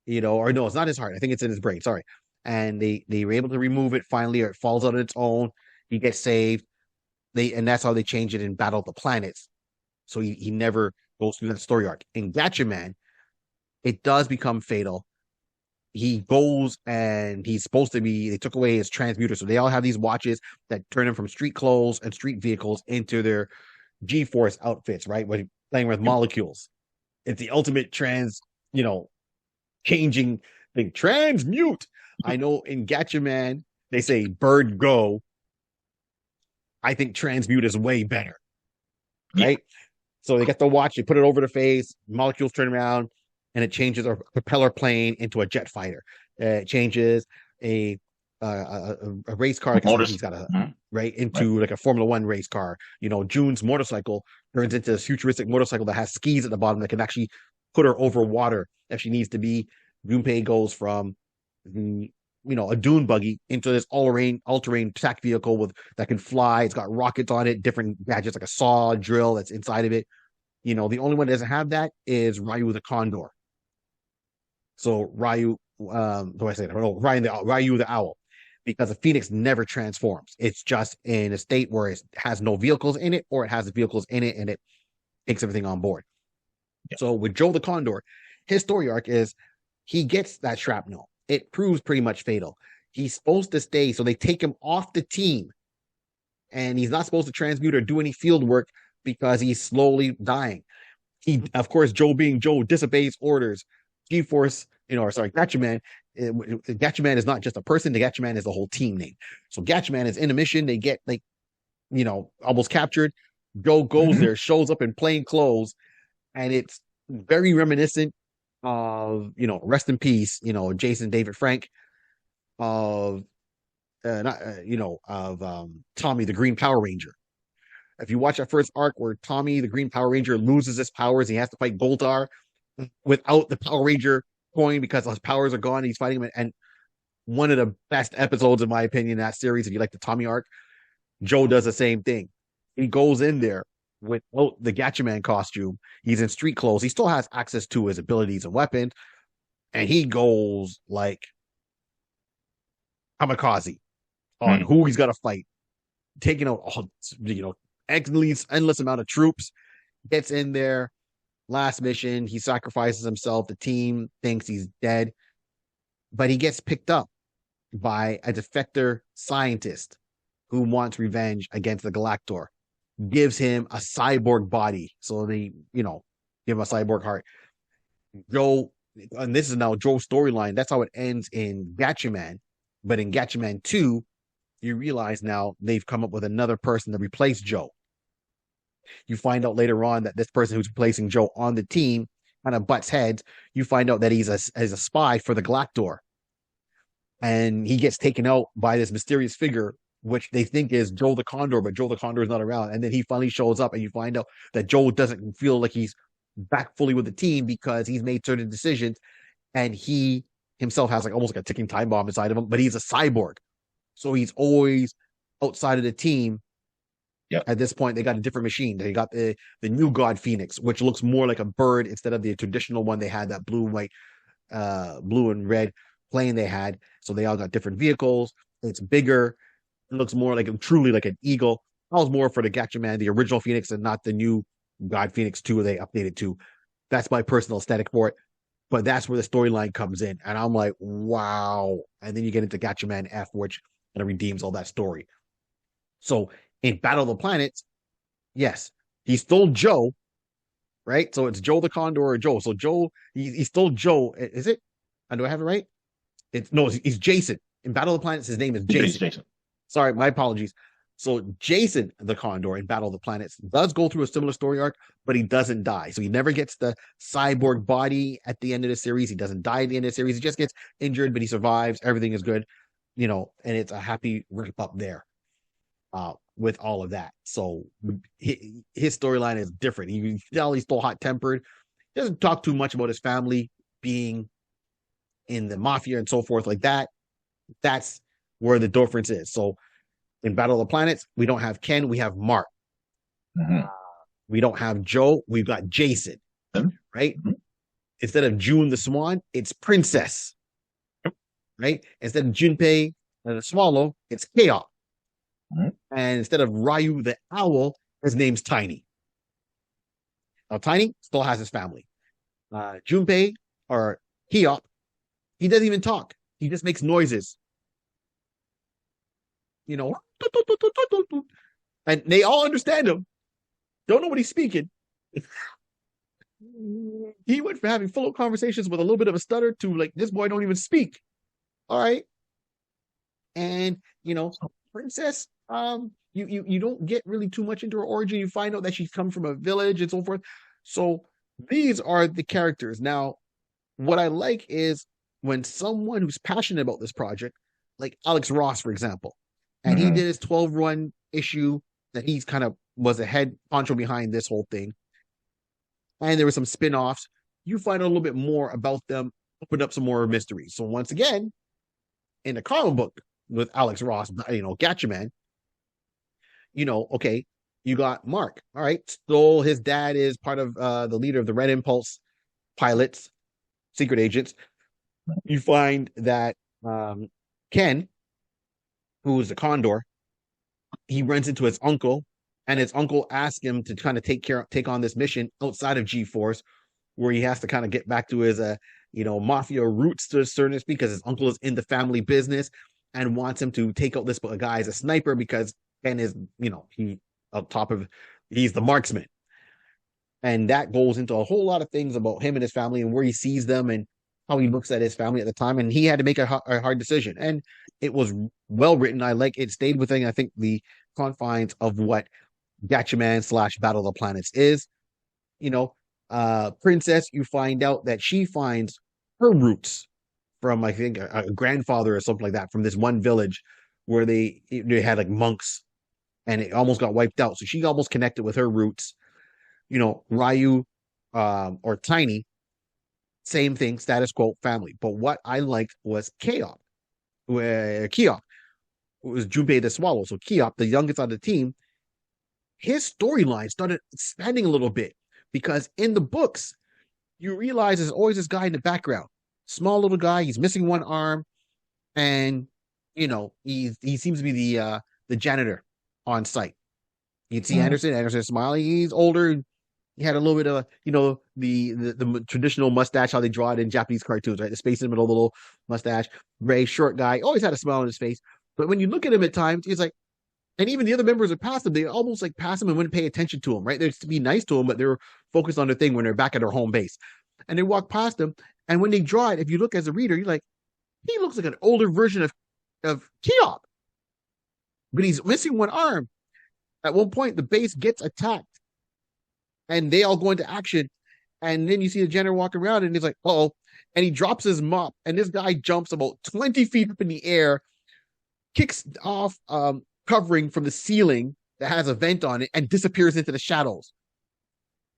or no, it's not his heart. I think it's in his brain. Sorry. And they were able to remove it finally, or it falls out on its own. He gets saved. And that's how they change it in Battle of the Planets. So he never goes through that story arc. In Gatchaman, it does become fatal. He goes and he's supposed to be, they took away his transmuter. So they all have these watches that turn him from street clothes and street vehicles into their G-Force outfits, right? When playing with molecules. It's the ultimate changing thing. Transmute. I know in Gatchaman, they say bird go. I think transmute is way better, Yeah. right? So they get the watch, they put it over the face, molecules turn around, and it changes a propeller plane into a jet fighter. It changes a race car. Like I think Motors. he's got a Mhm. right Right. into like a Formula One race car. June's motorcycle turns into a futuristic motorcycle that has skis at the bottom that can actually put her over water if she needs to be. Junpei goes from a dune buggy into this all-terrain track vehicle that can fly. It's got rockets on it, different gadgets like a saw, drill that's inside of it. The only one that doesn't have that is Ryu the Condor. So Ryu, do I say that? No, Ryu the Owl, because the Phoenix never transforms. It's just in a state where it has no vehicles in it, or it has the vehicles in it and it takes everything on board. Yeah. So with Joe the Condor, his story arc is he gets that shrapnel. It proves pretty much fatal. He's supposed to stay, so they take him off the team, and he's not supposed to transmute or do any field work because he's slowly dying. Of course, Joe being Joe, disobeys orders. G-Force, Gatchaman. Gatchaman is not just a person. The Gatchaman is the whole team name. So Gatchaman is in a mission. They get almost captured. Joe goes Mhm. there, shows up in plain clothes, and it's very reminiscent of rest in peace, Jason David Frank, of not of Tommy the Green Power Ranger. If you watch that first arc where Tommy the Green Power Ranger loses his powers, he has to fight Goldar. without the Power Ranger coin because his powers are gone. He's fighting him, and one of the best episodes, in my opinion, in that series. If you like the Tommy arc, Joe does the same thing. He goes in there without the Gatchaman costume. He's in street clothes. He still has access to his abilities and weapons, and he goes like kamikaze on who he's got to fight, taking out endless amount of troops. Gets in there. Last mission, he sacrifices himself. The team thinks he's dead, but he gets picked up by a defector scientist who wants revenge against the Galactor. Gives him a cyborg body, so they, give him a cyborg heart. Joe, and this is now Joe's storyline. That's how it ends in Gatchaman. But in Gatchaman 2, you realize now they've come up with another person to replace Joe. You find out later on that this person who's replacing Joe on the team kind of butts heads. You find out that he's a spy for the Galactor. And he gets taken out by this mysterious figure, which they think is Joe the Condor, but Joe the Condor is not around. And then he finally shows up, and you find out that Joe doesn't feel like he's back fully with the team because he's made certain decisions, and he himself has almost like a ticking time bomb inside of him, but he's a cyborg. So he's always outside of the team. Yep. At this point, they got a different machine. They got the new God Phoenix, which looks more like a bird instead of the traditional one they had, that blue and red plane they had. So they all got different vehicles. It's bigger. It looks more truly like an eagle. That was more for the Gatchaman, the original Phoenix, and not the new God Phoenix 2 they updated to. That's my personal aesthetic for it. But that's where the storyline comes in. And I'm like, wow. And then you get into Gatchaman F, which kind of redeems all that story. So in Battle of the Planets, yes, he stole Joe, right? So it's Joe the Condor or Joe. So Joe, he stole Joe. Is it? Do I have it right? He's Jason. In Battle of the Planets, his name is Jason. Sorry, my apologies. So Jason the Condor in Battle of the Planets does go through a similar story arc, but he doesn't die. So he never gets the cyborg body at the end of the series. He doesn't die at the end of the series. He just gets injured, but he survives. Everything is good, and it's a happy wrap up there with all of that. So his storyline is different. You can tell he's still hot-tempered. He doesn't talk too much about his family being in the mafia and so forth like that. That's where the difference is. So in Battle of the Planets, we don't have Ken, we have Mark. Mm-hmm. We don't have Joe, we've got Jason, right? Mm-hmm. Instead of June the Swan, it's Princess, right? Instead of Junpei the Swallow, it's Chaos. Mm-hmm. And instead of Ryu the Owl, his name's Tiny. Now, Tiny still has his family. Junpei, or Hiop, he doesn't even talk. He just makes noises. And they all understand him. Don't know what he's speaking. He went from having full conversations with a little bit of a stutter to this boy don't even speak. All right. And Princess, you don't get really too much into her origin. You find out that she's come from a village and so forth. So these are the characters. Now, what I like is when someone who's passionate about this project, like Alex Ross, for example, and he did his 12-run issue that he's kind of was a head honcho behind this whole thing. And there were some spin-offs. You find out a little bit more about them, open up some more mysteries. So once again, in the comic book with Alex Ross, Gatchaman, okay, you got Mark. All right. So his dad is part of the leader of the Red Impulse pilots, secret agents. You find that Ken, who is the Condor, he runs into his uncle, and his uncle asks him to kind of take on this mission outside of G-Force, where he has to kind of get back to his mafia roots to a certain extent, because his uncle is in the family business and wants him to take out this guy as a sniper because Ken is, he's the marksman. And that goes into a whole lot of things about him and his family and where he sees them and how he looks at his family at the time. And he had to make a hard decision. And it was well written. It stayed within, I think, the confines of what Gatchaman / Battle of the Planets is. Princess, you find out that she finds her roots from, I think, a grandfather or something like that, from this one village where they had monks, and it almost got wiped out. So she almost connected with her roots. Ryu or Tiny, Same thing, status quo, family. But what I liked was Keop, where Keop was Junpei the Swallow. So Keop, the youngest on the team, his storyline started expanding a little bit because in the books, you realize there's always this guy in the background, small little guy. He's missing one arm, and he seems to be the janitor on site. You'd see Anderson smiling. He's older. He had a little bit of the traditional mustache, how they draw it in Japanese cartoons, right? The space in the middle, the little mustache, gray, short guy, always had a smile on his face. But when you look at him at times, he's like, and even the other members would pass him, they almost like pass him and wouldn't pay attention to him, right? They'd be nice to him, but they were focused on their thing when they're back at their home base. And they walk past him, and when they draw it, if you look as a reader, you're like, he looks like an older version of Keop, but he's missing one arm. At one point, the base gets attacked, and they all go into action. And then you see the janitor walking around, and he's like, "Oh!" And he drops his mop, and this guy jumps about 20 feet up in the air, kicks off covering from the ceiling that has a vent on it, and disappears into the shadows,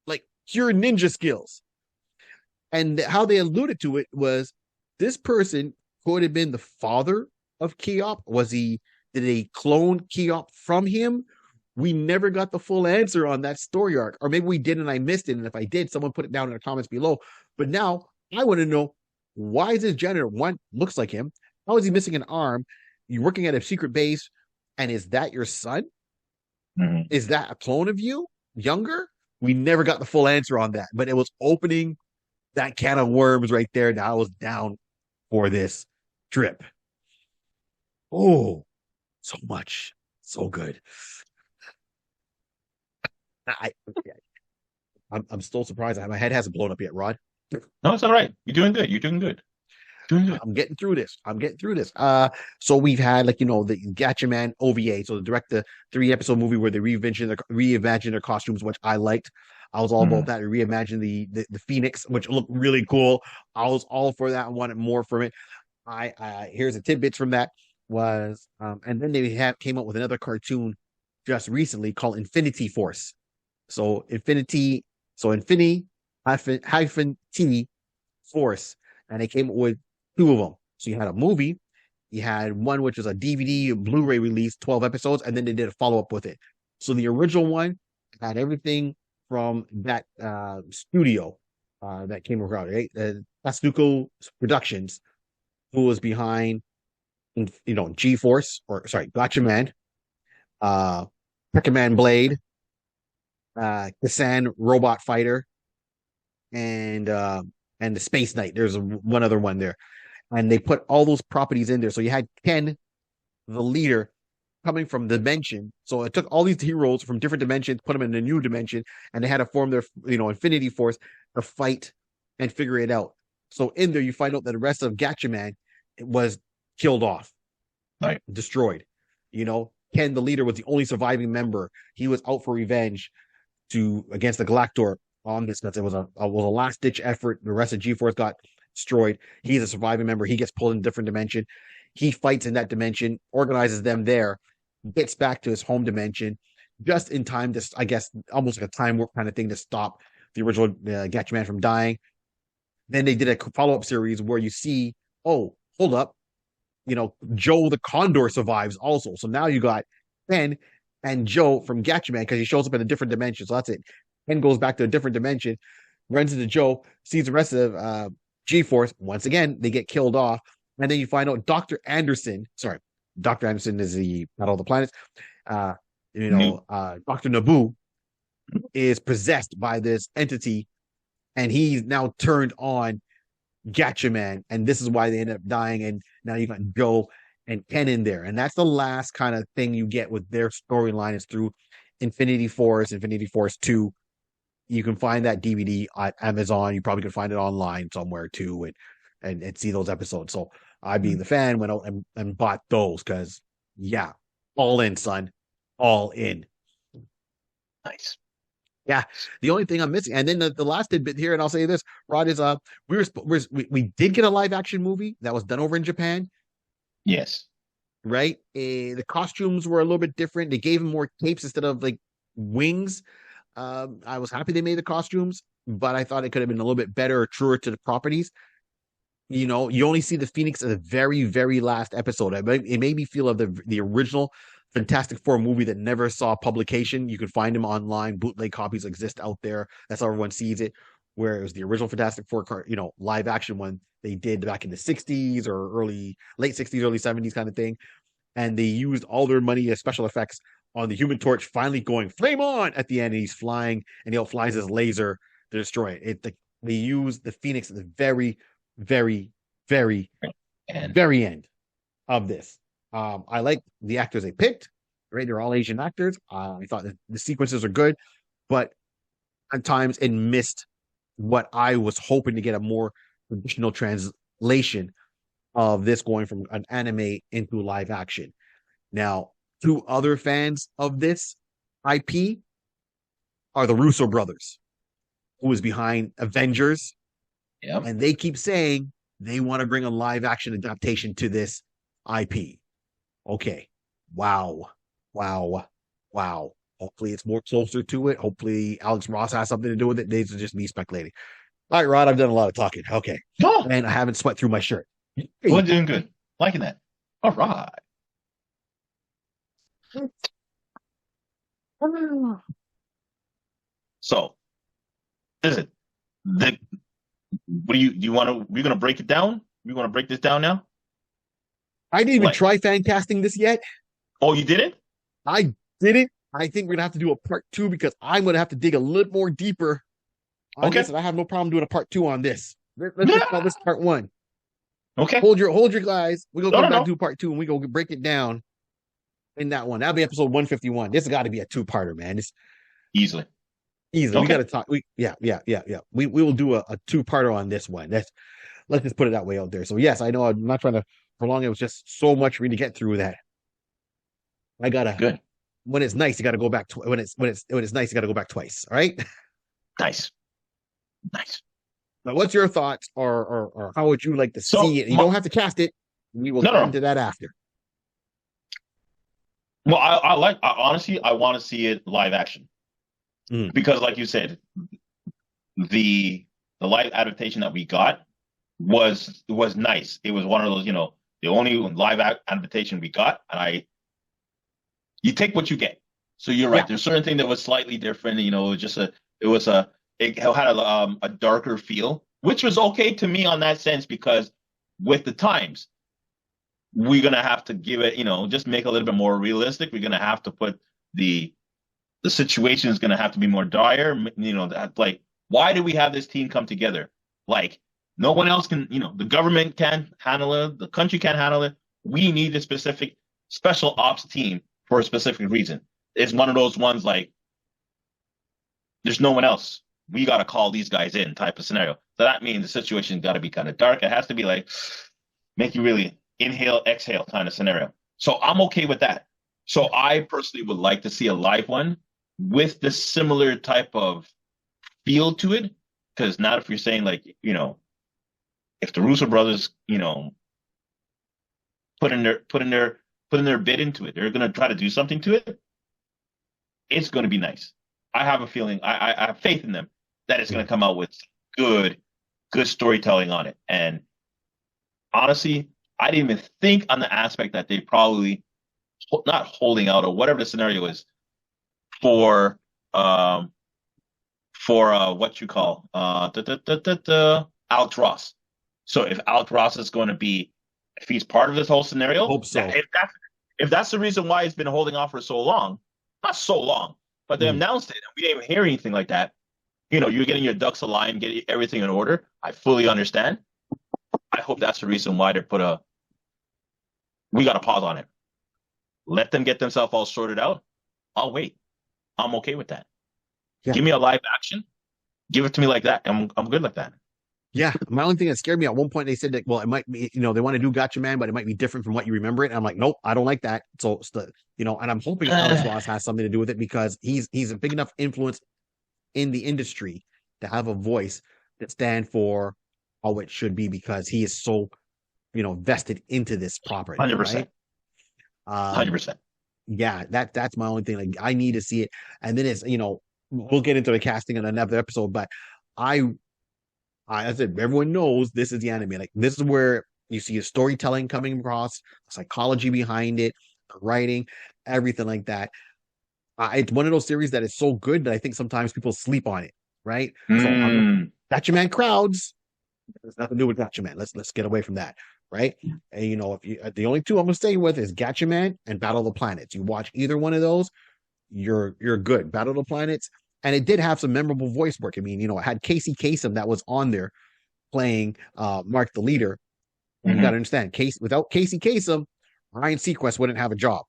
like pure ninja skills. And how they alluded to it was this person could have been the father of Keop. Did they clone Keop from him? We never got the full answer on that story arc. Or maybe we did and I missed it. And if I did, someone put it down in the comments below. But now I want to know, why is this janitor, one, looks like him? How is he missing an arm? You're working at a secret base, and is that your son? Mm-hmm. Is that a clone of you? Younger? We never got the full answer on that. But it was opening that can of worms right there. Now I was down for this trip. Oh, so much. So good. I'm still surprised. My head hasn't blown up yet, Rod. No, it's all right. You're doing good. You're doing good. I'm getting through this. So we've had the Gatchaman OVA, so the direct the 3-episode movie where they reimagine their costumes, which I liked. I was all about that. They reimagined the Phoenix, which looked really cool. I was all for that. I wanted more from it. Here's a tidbits from that was, and then they came up with another cartoon just recently called Infinity Force. So Infinity hyphen T Force, and they came up with 2 of them. So you had a movie, you had one which was a DVD Blu-ray release, 12 episodes, and then they did a follow-up with it. So the original one had everything from that studio that came around, right? Tatsunoko Productions, who was behind G-Force, or sorry, Gatchaman, Pekkaman Blade, Kassan Robot Fighter, and the Space Knight. There's one other one there. And they put all those properties in there. So you had Ken, the leader, coming from dimension. So it took all these heroes from different dimensions, put them in a new dimension, and they had to form their Infinity Force to fight and figure it out. So in there, you find out that the rest of Gatchaman was killed off, right, destroyed. Ken, the leader, was the only surviving member. He was out for revenge against the Galactor on this, because it was a last ditch effort. The rest of G-Force got destroyed. He's a surviving member. He gets pulled in a different dimension. He fights in that dimension, organizes them there, gets back to his home dimension just in time to, I guess, almost like a time warp kind of thing to stop the original Gatchaman from dying. Then they did a follow-up series where you see, oh, hold up, Joe the Condor survives also. So now you got Ken and Joe from Gatchaman, because he shows up in a different dimension. So that's it. Ken goes back to a different dimension, runs into Joe, sees the rest of G-Force. Once again, they get killed off. And then you find out Dr. Anderson is the Battle of the Planets. Dr. Naboo is possessed by this entity, and he's now turned on Gatchaman, and this is why they end up dying. And now you got Joe and Ken in there, and that's the last kind of thing you get with their storyline is through Infinity Force 2. You can find that DVD on Amazon. You probably can find it online somewhere too, and see those episodes. So I, being the fan, went out and bought those, because all in, son, all in. Nice. Yeah, the only thing I'm missing, and then the last tidbit here, and I'll say this, Rod, is we did get a live action movie that was done over in Japan. Yes. Right. The costumes were a little bit different. They gave him more capes instead of like wings. I was happy they made the costumes but I thought it could have been a little bit better or truer to the properties. You know, you only see the Phoenix in the very, very last episode. It made me feel of the original Fantastic Four movie that never saw publication. You can find them online. Bootleg copies exist out there. That's how everyone sees it. Where it was the original Fantastic Four, live action one they did back in the 60s or late 60s, early 70s kind of thing. And they used all their money as special effects on the Human Torch finally going flame on at the end. And he's flying and he flies his laser to destroy it. They used the Phoenix at the very, very, very, very end of this. I like the actors they picked. Right, they're all Asian actors. I thought the sequences are good, but at times it missed what I was hoping to get a more traditional translation of this going from an anime into live action. Now, two other fans of this IP are the Russo brothers, who is behind Avengers. Yep. And they keep saying they want to bring a live action adaptation to this IP. Okay. Wow. Hopefully it's more closer to it. Hopefully Alex Ross has something to do with it. These are just me speculating. All right, Rod, I've done a lot of talking. Okay. Oh. And I haven't sweat through my shirt. Well, doing good. Liking that. All right. So, is it what do you want to? We're gonna break it down. We want to break this down now. I didn't even try fan casting this yet. Oh, you didn't? I didn't. I think we're gonna have to do a part 2 because I'm gonna have to dig a little more deeper on this, and I have no problem doing a part 2 on this. Let's just call this part 1. Okay. Hold your guys. We're gonna come back to part 2 and we go break it down in that one. That'll be episode 151. This has got to be a 2-parter, man. This easily. Okay. We got to talk. Yeah. We will do a 2-parter on this one. Let's just put it that way out there. So yes, I know I'm not trying to prolong it. It was just so much for me to get through that. I gotta. Good. When it's nice, you got to go back. When it's nice, you got to go back twice. All right. Nice. Now, what's your thoughts, or how would you like to see it? You don't have to cast it. We will get into that after. Well, honestly, I want to see it live action because, like you said, the live adaptation that we got was nice. It was one of those, the only live adaptation we got, and you take what you get. So you're right. Yeah. There's certain thing that was slightly different. It had a darker feel, which was okay to me on that sense because with the times, we're gonna have to give it, just make it a little bit more realistic. We're gonna have to put the situation is gonna have to be more dire. Like, why do we have this team come together? Like, no one else can. The government can't handle it. The country can't handle it. We need a specific special ops team for a specific reason. It's one of those ones like, there's no one else. We got to call these guys in type of scenario. So that means the situation got to be kind of dark. It has to be like, make you really inhale, exhale kind of scenario. So I'm okay with that. So I personally would like to see a live one with the similar type of feel to it. Because not if you're saying like, if the Russo brothers, put in their bid into it, they're going to try to do something to it. It's going to be nice. I have a feeling, I have faith in them that it's going to come out with good storytelling on it. And honestly, I didn't even think on the aspect that they probably not holding out or whatever the scenario is for what you call Alex Ross. So if Alex Ross is going to be, if he's part of this whole scenario, hope so. If that's the reason why he's been holding off for so long, not so long, but they announced it and we didn't even hear anything like that. You're getting your ducks aligned, getting everything in order. I fully understand. I hope that's the reason why they we got to pause on it. Let them get themselves all sorted out. I'll wait. I'm okay with that. Yeah. Give me a live action. Give it to me like that. I'm good like that. Yeah. My only thing that scared me at one point, they said that, well, it might be, they want to do Gatchaman, but it might be different from what you remember it. And I'm like, nope, I don't like that. So, and I'm hoping Alex Ross has something to do with it because he's a big enough influence in the industry to have a voice that stand for how it should be because he is so, vested into this property. 100%. Right? 100%. Yeah, that's my only thing. Like, I need to see it. And then it's, we'll get into the casting in another episode, but I said, everyone knows this is the anime. Like, this is where you see a storytelling coming across, psychology behind it, the writing, everything like that. It's one of those series that is so good that I think sometimes people sleep on it, right? So on the Gatchaman crowds, there's nothing to do with Gatchaman. Let's get away from that, right? And you know, if you the only two I'm gonna stay with is Gatchaman and Battle of the Planets. You watch either one of those, you're good. Battle of the Planets, and it did have some memorable voice work. I mean, you know, it had Casey Kasem that was on there playing Mark the Leader. You got to understand, without Casey Kasem, Ryan Seacrest wouldn't have a job.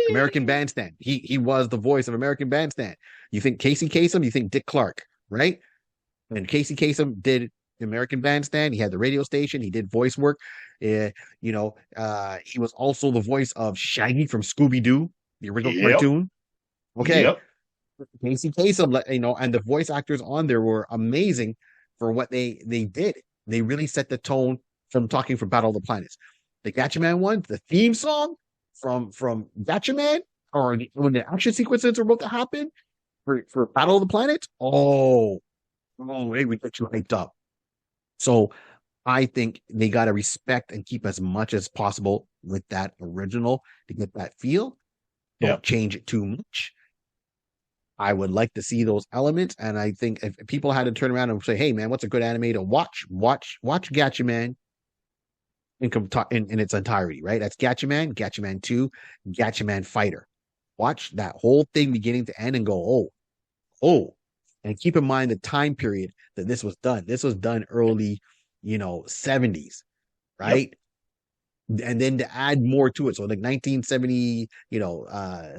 American Bandstand. He was the voice of American Bandstand. You think Casey Kasem, you think Dick Clark, right? And Casey Kasem did American Bandstand. He had the radio station. He did voice work. You know, he was also the voice of Shaggy from Scooby Doo, the original cartoon. Okay. Yep. Casey Kasem, you know, and the voice actors on there were amazing for what they did. They really set the tone from talking for Battle of the Planets. The Gatchaman one, the theme song from Gatchaman, or when the action sequences are about to happen for Battle of the Planets, it would get you hyped up. So I think they got to respect and keep as much as possible with that original to get that feel. Don't change it too much. I would like to see those elements, and I think if people had to turn around and say, "Hey, man, what's a good anime to watch Gatchaman in its entirety," right? That's Gatchaman, Gatchaman 2, Gatchaman Fighter. Watch that whole thing beginning to end and go, oh. And keep in mind the time period that this was done. This was done early, 70s, right? Yep. And then to add more to it. So like 1970,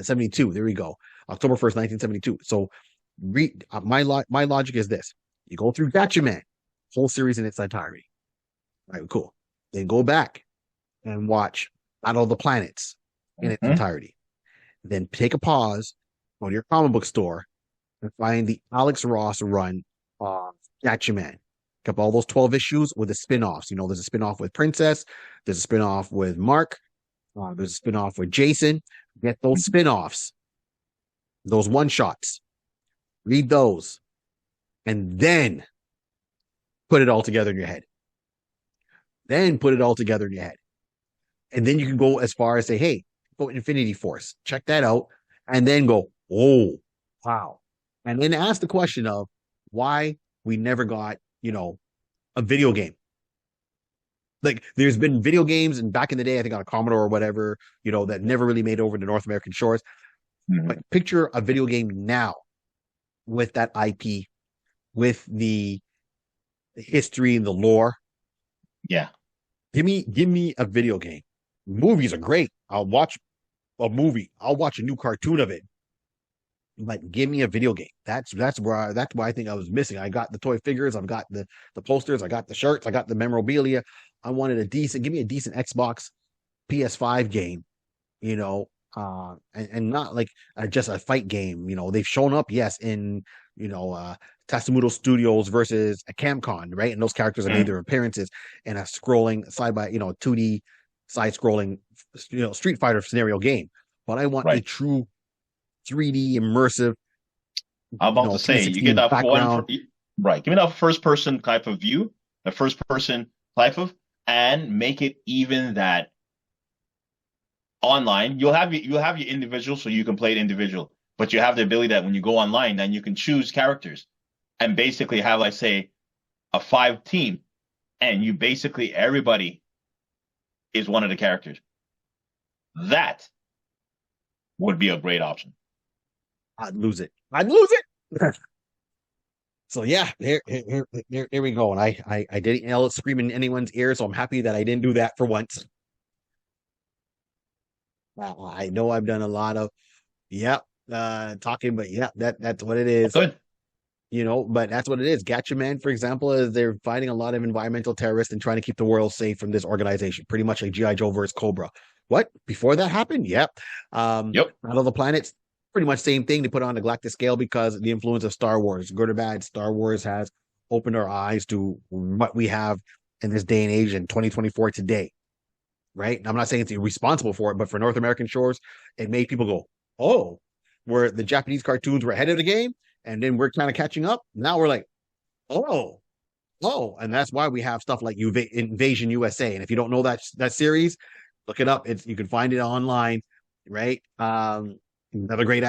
72. There we go. October 1st, 1972. So my logic is this. You go through Gatchaman, whole series in its entirety. All right, cool. Then go back and watch Battle of the Planets in its entirety. Then take a pause, go to your comic book store, and find the Alex Ross run of Gatchaman. Pick up all those 12 issues with the spin-offs. You know, there's a spin-off with Princess. There's a spin-off with Mark. There's a spin-off with Jason. Get those spin-offs. Those one-shots. Read those. And then put it all together in your head. And then you can go as far as say, hey, go Infinity Force. Check that out. And then go, oh, wow. And then ask the question of why we never got, a video game. Like there's been video games and back in the day, I think on a Commodore or whatever, that never really made over to North American shores. But picture a video game now with that IP, with the history and the lore. Yeah. Give me a video game. Movies are great. I'll watch a movie. I'll watch a new cartoon of it. But give me a video game. That's where I think I was missing. I got the toy figures, I've got the posters, I got the shirts, I got the memorabilia. I wanted give me a decent Xbox PS5 game, and not like just a fight game. They've shown up, yes, in Tatsumoto Studios versus a Camcon, right? And those characters have made their appearances in a scrolling side by 2D side scrolling Street Fighter scenario game. But I want a true 3D immersive. I'm about to say you get that background. Right. Give me that first person type of view, the first person type of, and make it even that online. You'll have your individual, so you can play it individual, but you have the ability that when you go online, then you can choose characters and basically have, like, say, a 5 team, and you basically everybody is one of the characters. That would be a great option. I'd lose it. So yeah, here we go. And I didn't yell it, scream in anyone's ear, so I'm happy that I didn't do that for once. I know I've done a lot of talking, but that's what it is. Good. But that's what it is. Gatchaman, for example, is they're fighting a lot of environmental terrorists and trying to keep the world safe from this organization. Pretty much like G.I. Joe versus Cobra. What? Before that happened? Yep. Battle of the Planets, pretty much same thing. They put on the galactic scale because of the influence of Star Wars. Good or bad, Star Wars has opened our eyes to what we have in this day and age in 2024 today. Right? And I'm not saying it's irresponsible for it, but for North American shores, it made people go, oh, where the Japanese cartoons were ahead of the game, and then we're kind of catching up. Now we're like, Oh, and that's why we have stuff like Invasion USA. And if you don't know that series, look it up. You can find it online, right? Another great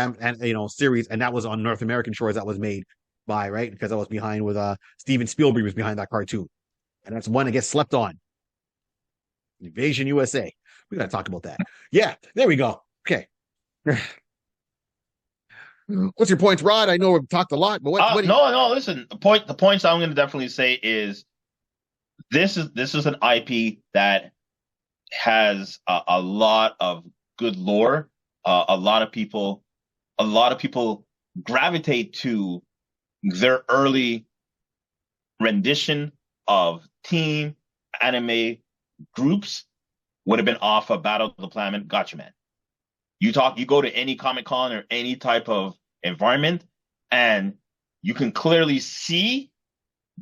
series, and that was on North American shores. That was made by, right, because I was behind with Steven Spielberg was behind that cartoon, and that's one that gets slept on. Invasion USA. We gotta talk about that. Yeah, there we go. Okay. What's your points, Rod? I know we've talked a lot, but what no, listen. The points I'm going to definitely say is this is an IP that has a lot of good lore. A lot of people gravitate to their early rendition of team anime groups would have been off of Battle of the Planet, Gatchaman. You go to any Comic-Con or any type of environment, and you can clearly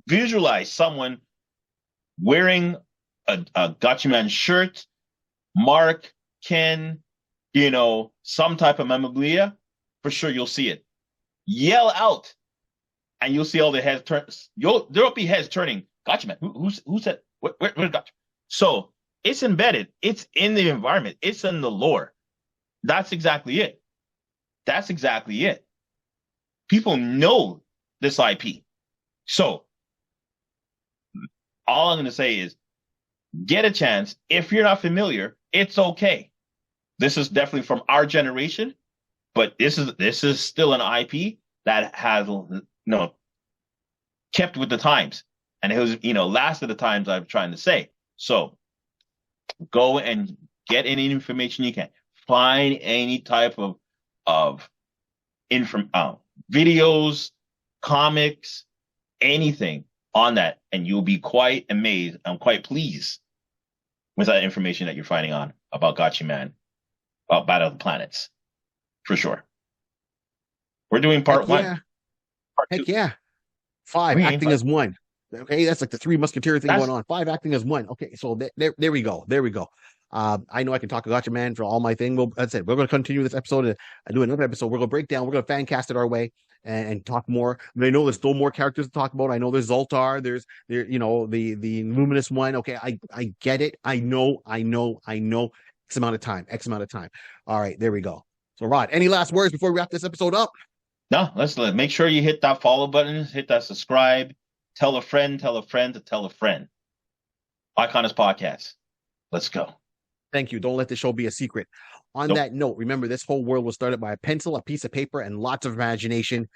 visualize someone wearing a Gatchaman shirt, Mark, Ken, some type of memorabilia. For sure, you'll see it. Yell out, and you'll see all the heads turn. There'll be heads turning. Gatchaman. Who said? Where's Gatchaman? So it's embedded. It's in the environment. It's in the lore. That's exactly it. People know this IP. So all I'm going to say is get a chance. If you're not familiar, it's okay. This is definitely from our generation, but this is still an IP that has kept with the times, and it was lasted the times I'm trying to say. So go and get any information you can. Find any type of videos, comics, anything on that, and you'll be quite amazed and quite pleased with that information that you're finding on about Gatchaman, about Battle of the Planets, for sure. We're doing part one. Part two. Heck yeah. 5 acting as one. Okay, that's like the Three Musketeer thing going on. 5 acting as one. Okay, so there we go. I know I can talk to Gatchaman for all my thing. Well, that's it. We're going to continue this episode and do another episode. We're going to break down. We're going to fan cast it our way and talk more. I know there's still more characters to talk about. I know there's Zoltar. There's the Luminous one. Okay, I get it. I know. X amount of time. All right, there we go. So, Rod, any last words before we wrap this episode up? No, let's make sure you hit that follow button, hit that subscribe, tell a friend to tell a friend. Iconus Podcast. Let's go. Thank you. Don't let the show be a secret. On that note, remember, this whole world was started by a pencil, a piece of paper, and lots of imagination.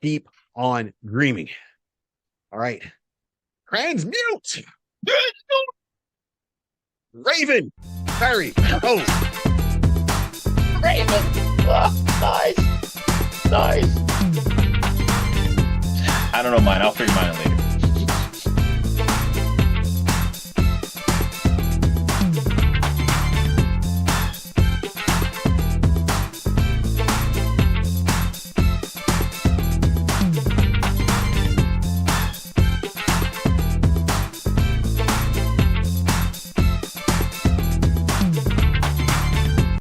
Keep on dreaming. All right. Transmute! Raven! Barry! Oh! Raven! Oh, nice! I don't know mine. I'll figure mine out later.